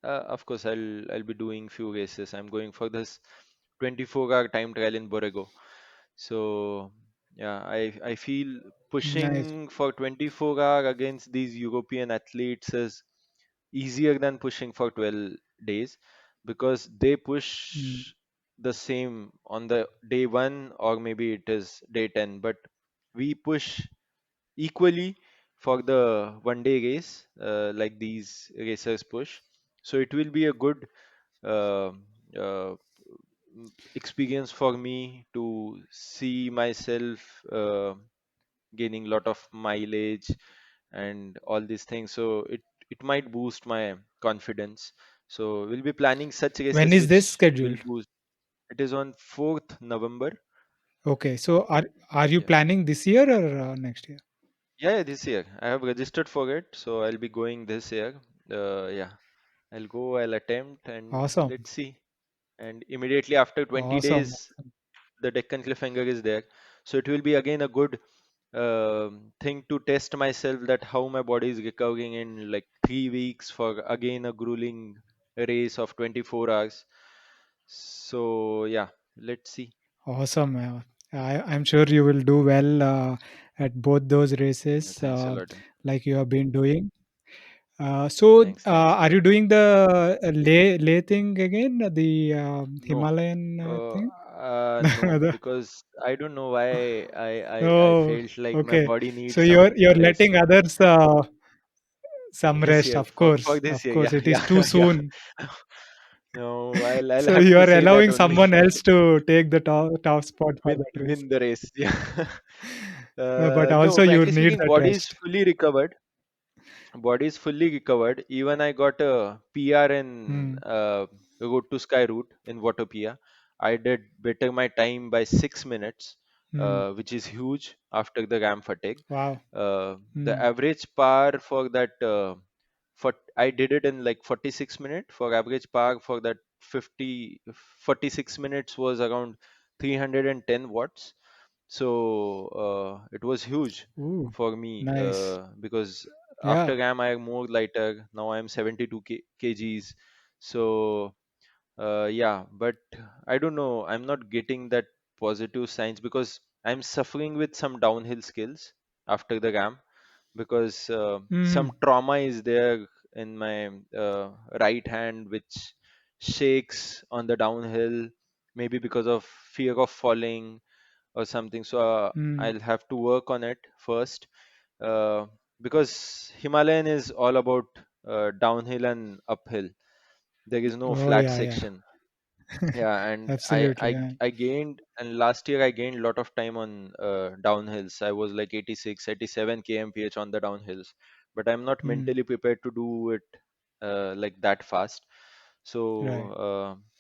of course I'll be doing few races. I'm going for this 24-hour time trial in Borrego. So yeah, I feel Nice. pushing for 24-hour against these European athletes is easier than pushing for 12 days, because they Mm. push the same on the day 1 or maybe it is day 10, but we push equally for the 1 day race, like these racers push. So it will be a good uh, uh, experience for me to see myself gaining lot of mileage and all these things. So it might boost my confidence. So we'll be planning such When races is this which will scheduled? boost. It is on 4th November. Okay, so are you Yeah. planning this year or next year? Yeah, yeah, this year. I have registered for it, so I'll be going this year. Yeah. I'll attempt, and Awesome. let's see. And immediately after 20 Awesome. days, the Deccan cliffhanger is there. So it will be again a good thing to test myself, that how my body is recovering in like 3 weeks for again a grueling race of 24 hours. So yeah, let's see. Awesome. I'm sure you will do well at both those Yeah, races, thanks a lot. like you have been doing. So, Thanks, thanks. are you doing the lay thing again? The No, Himalayan thing? no, because I don't know why I Oh, felt like my okay. body So needs some you're rest letting others some this rest, year. of For course, this of year, course. yeah, It is yeah, too yeah. soon. No, I'll So have you to are say that allowing only. someone else to take the top spot for win that race. win the race. Yeah. But No, also you frankly need speaking, that body is rest. fully recovered. Body is fully recovered. Even I got a PR in Hmm. Road to Sky route in Watopia. I did better my time by 6 minutes, Hmm. which is huge after the RAM fatigue. Wow. The Hmm. average par for that, for I did it in like 46 minutes. For average par for that 46 minutes was around 310 watts. So it was huge Ooh, for me, nice. because Yeah. after RAM I am more lighter. Now I am 72 kgs. So yeah, but I don't know. I'm not getting that positive signs because I'm suffering with some downhill skills after the RAM, because some Hmm. trauma is there in my right hand, which shakes on the downhill, maybe because of fear of falling or something. So Hmm. I'll have to work on it first, uh, because Himalayan is all about downhill and uphill. There is no Oh flat yeah, yeah. section. Yeah, and I Absolutely. I Yeah. I gained, and last year I gained a lot of time on downhills. I was like 86, 87 kmph on the downhills, but I'm not Hmm. mentally prepared to do it like that fast. So Right.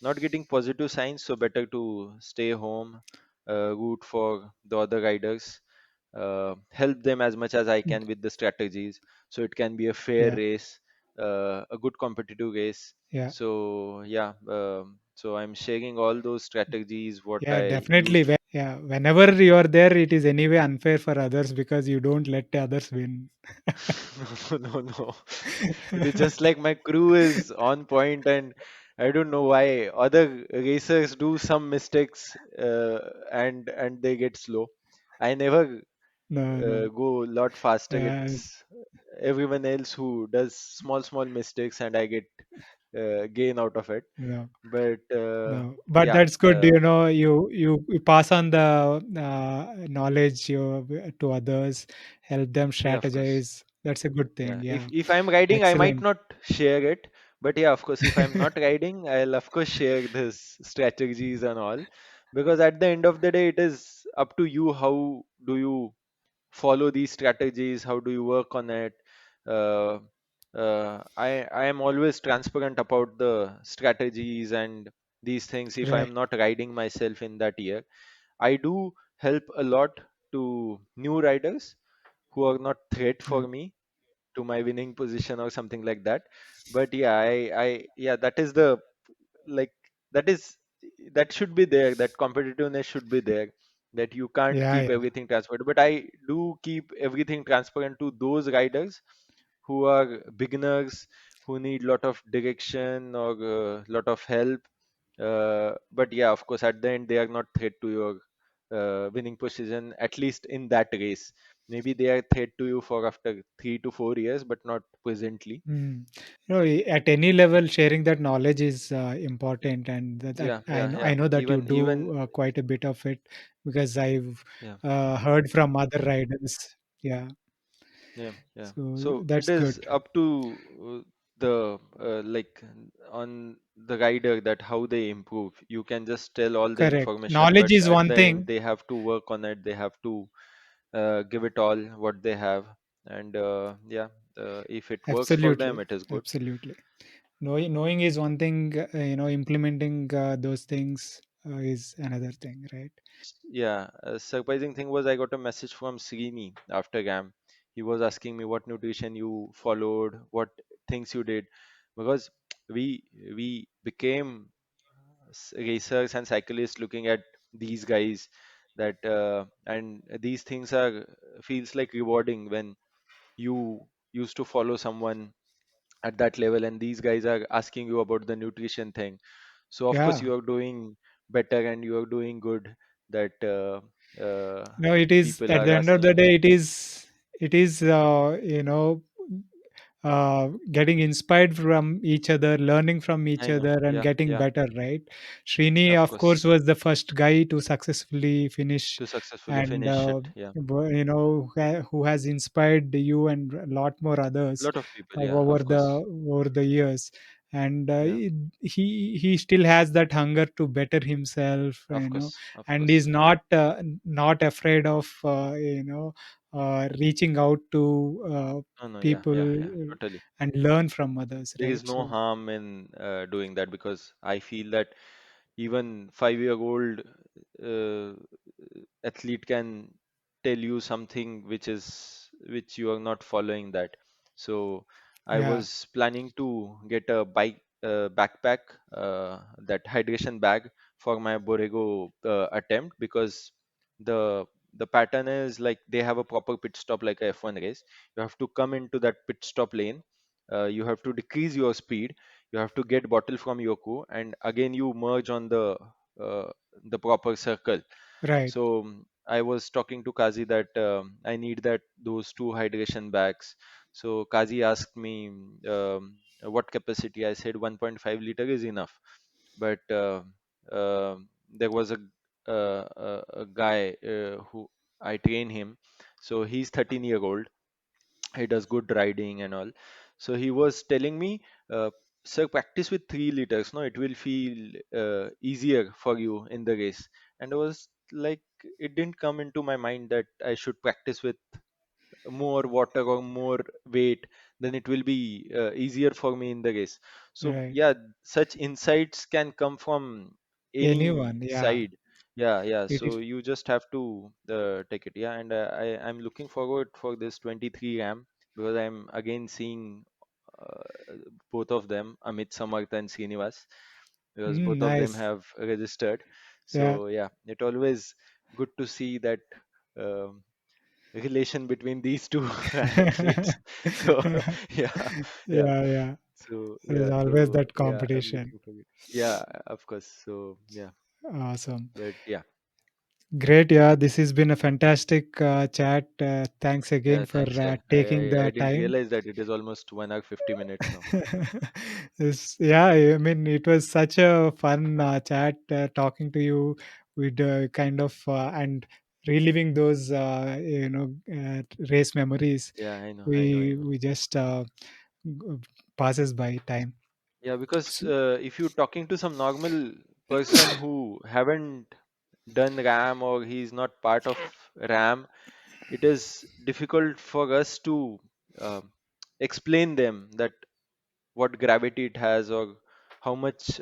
not getting positive signs, so better to stay home, root for the other riders, help them as much as I Mm. can with the strategies, so it can be a fair Yeah. race, a good competitive race. Yeah. So yeah, so I'm sharing all those strategies what Yeah. I Definitely. used. Yeah. Whenever you are there, it is anyway unfair for others because you don't let the others win. No, no, no. It is just like my crew is on point, and I don't know why other racers do some mistakes, and they get slow. I never No. No. go a lot faster. Uh, It's everyone else who does small mistakes, and I get gain out of it. no. But No, but yeah, that's good. You pass on the knowledge to others, help them yeah, of course. strategize. That's a good thing. Yeah, if Yeah, if I'm riding, I might excellent. not share it, but yeah, of course, if I'm not riding, I'll of course share this strategies and all, because at the end of the day, it is up to you. How do you follow these strategies? How do you work on it? Uh, I am always transparent about the strategies and these things. If Right. I'm not riding myself in that year, I do help a lot to new riders who are not threat Yeah. for me to my winning position or something like that. But yeah, yeah, that is the, like, that is, that should be there, that competitiveness should be there, that you can't Yeah. keep Yeah. everything transparent, but I do keep everything transparent to those riders who are beginners, who need lot of direction or lot of help. But yeah, of course, at the end, they are not threat to your winning position, at least in that race. Maybe they are threat to you for after 3 to 4 years, but not presently. Mm. At any level, sharing that knowledge is important, and that Yeah, yeah, yeah. I know that you Even do quite a bit of it because I've yeah, heard from other riders. Yeah, yeah, yeah. so So it that's is good. up to the like on the rider, that how they improve. You can just tell all the Correct. information, Knowledge but is at one the end, thing. they have to work on it. They have to give it all what they have, and yeah, if it works for them, Absolutely, it is good. absolutely. Knowing is one thing. Implementing those things is another thing, right? Yeah, a surprising thing was I got a message from Srini after GAM. He was asking me what nutrition you followed, what things you did, because we we became racers and cyclists looking at these guys, that and these things are feels like rewarding when you used to follow someone at that level and these guys are asking you about the nutrition thing. So of course Yeah. you are doing better and you are doing good, that No, it is people at are the end of the asking. day, it is getting inspired from each other, learning from each I know, other, and yeah, getting yeah, better, right? Srini, of of course, course, was the first guy to successfully finish, to successfully and finish it, yeah. who has inspired you and a lot more others Lot of people, yeah, over of the course, years. And yeah, he still has that hunger to better himself, of course, of and course. is not afraid of reaching out to No, no, yeah, people yeah, yeah, totally. and learn from others, There is right? no So harm in doing that, because I feel that even 5 year old uh, athlete can tell you something which you are not following that. So I yeah, was planning to get a bike backpack, that hydration bag for my Borrego attempt, because the the pattern is like they have a proper pit stop like a F1 race. You have to come into that pit stop lane, you have to decrease your speed, you have to get bottle from Yoku, and again you merge on uh, the proper circle. right, So I was talking to Kazi that I need that those two hydration bags. So Kazi asked me what capacity. I said 1.5 liter is enough. But there was a guy who I train him. So he's 13-year old, he does good riding and all. So he was telling me, uh, sir, practice with 3 liters, no, it will feel easier for you in the race. And I was like, it didn't come into my mind that I should practice with more water or more weight, then it will be easier for me in the race. So right. yeah, such insights can come from any Anyone, yeah. side. Yeah, yeah, It so is. you just have to take it. Yeah, and I'm looking forward for this 23 RAM, because I'm again seeing both of them, Amit Samarth and Srinivas, because both of them Nice. have registered. Yeah. So yeah, it always good to see that um, relation between these two athletes. So yeah, yeah. Yeah, yeah. There's always that Yeah, I'm competition. looking for it. Yeah, of course. So yeah, Awesome. but yeah, Great. Yeah, this has been a fantastic chat. Thanks again yeah. for Thanks. Yeah, taking I the didn't time. realize that it is almost 1 hour 50 minutes now. Yeah, I mean, it was such a fun chat talking to you with kind of and reliving those race memories. Yeah, I know, I know, I We know. we just g- passes by time. Yeah, because S- if you're talking to some normal person who haven't done RAM or he's not part of RAM, it is difficult for us to uh, explain them that what gravity it has or how much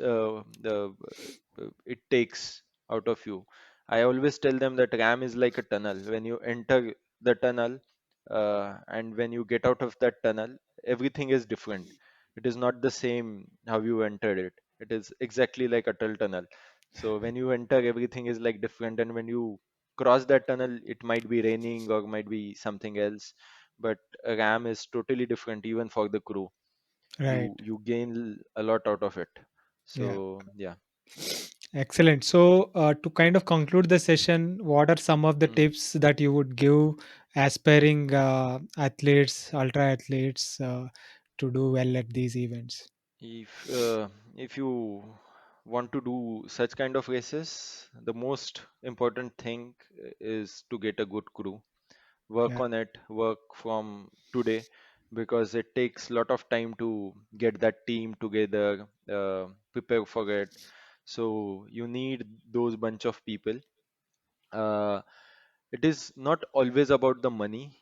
it takes out of you. I always tell them that RAM is like a tunnel. When you enter the tunnel and when you get out of that tunnel, everything is different. It is not the same how you entered it. It is exactly like a tunnel. So when you enter, everything is like different, and when you cross that tunnel, it might be raining or might be something else. But a RAM is totally different, even for the crew. right. You gain a lot out of it. Yeah. So yeah. Excellent. So, to kind of conclude the session, what are some of the Mm. tips that you would give aspiring athletes, ultra athletes, to do well at these events? If you want to do such kind of races, the most important thing is to get a good crew. Work Yeah, on it, work from today, because it takes a lot of time to get that team together, prepare for it. So you need those bunch of people. Uh, it is not always about the money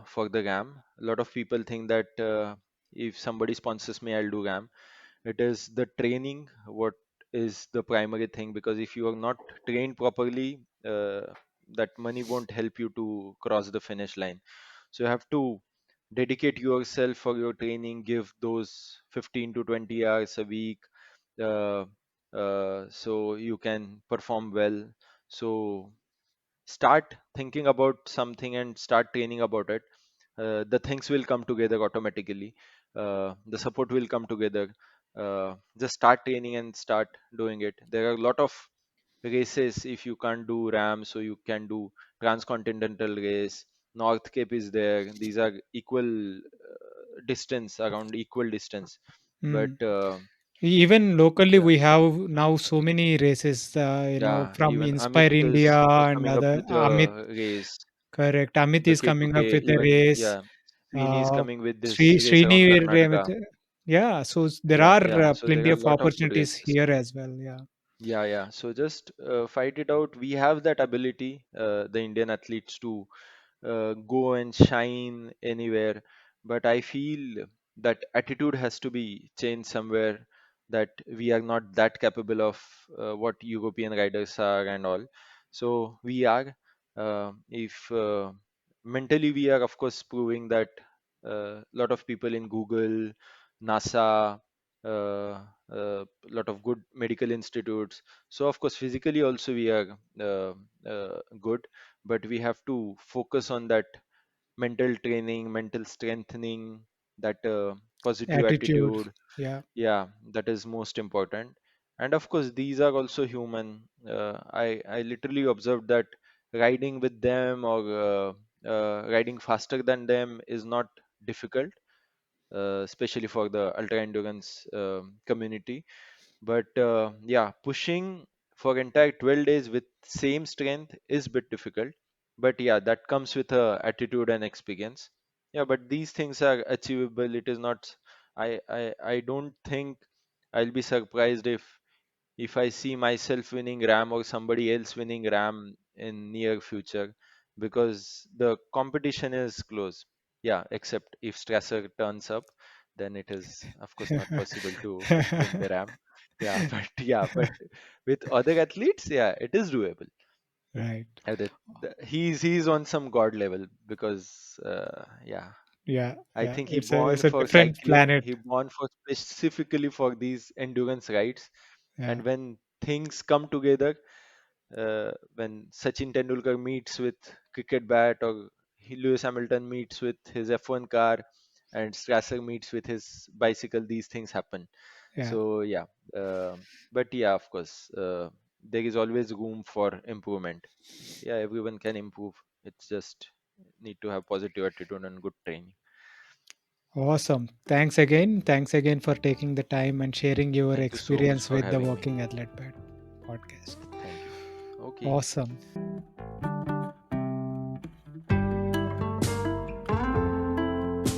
for the RAM. A lot of people think that if somebody sponsors me, I'll do RAM. It is the training what is the primary thing, because if you are not trained properly, that money won't help you to cross the finish line. So you have to dedicate yourself for your training, give those 15 to 20 hours a week, uh, so you can perform well. So start thinking about something and start training about it. The things will come together automatically. The support will come together. Just start training and start doing it. There are a lot of races. If you can't do RAM, so you can do transcontinental race. North Cape is there. These are equal distance, around equal distance. But Mm. Even locally, yeah, we have now so many races, yeah. from Even Amit Inspire is India and coming up other. with Amit, a race. correct. Amit The is coming up K2K, with a even race. yeah, Srini is Uh, coming with this race around Srini, Karnataka. yeah. So there Yeah, are yeah. So there plenty are a of lot of good opportunities races. here as well. Yeah. Yeah, yeah. So just fight it out. We have that ability, the Indian athletes, to go and shine anywhere. But I feel that attitude has to be changed somewhere, that we are not that capable of what European riders are and all. So we are, if mentally we are, of course, proving that a lot of people in Google, NASA, a lot of good medical institutes. So of course, physically also we are good, but we have to focus on that mental training, mental strengthening, that positive Attitude. attitude. Yeah. Yeah, that is most important. And of course, these are also human. I literally observed that riding with them, or riding faster than them, is not difficult, especially for the ultra endurance community. But yeah, pushing for entire 12 days with same strength is bit difficult. But yeah, that comes with attitude and experience. Yeah, but these things are achievable. It is not. I don't think I'll be surprised if I see myself winning RAM or somebody else winning RAM in near future, because the competition is close. Yeah, except if Strasser turns up, then it is of course not possible to win the RAM. Yeah, but yeah, but with other athletes, yeah, it is doable. Right. He's on some god level, because yeah, Yeah. I Yeah. think he It's born a for different cycling. planet. He born for specifically for these endurance rides. Yeah. And when things come together, when Sachin Tendulkar meets with cricket bat, or Lewis Hamilton meets with his F1 car, and Strasser meets with his bicycle, these things happen. Yeah. So yeah, uh, but yeah, of course, there is always room for improvement. Yeah, everyone can improve. It's just need to have positive attitude and good training. Awesome. Thanks again. Thanks again for taking the time and sharing your Thank you so much experience for with the having me. Working Athlete podcast. Thank you. Okay. Awesome.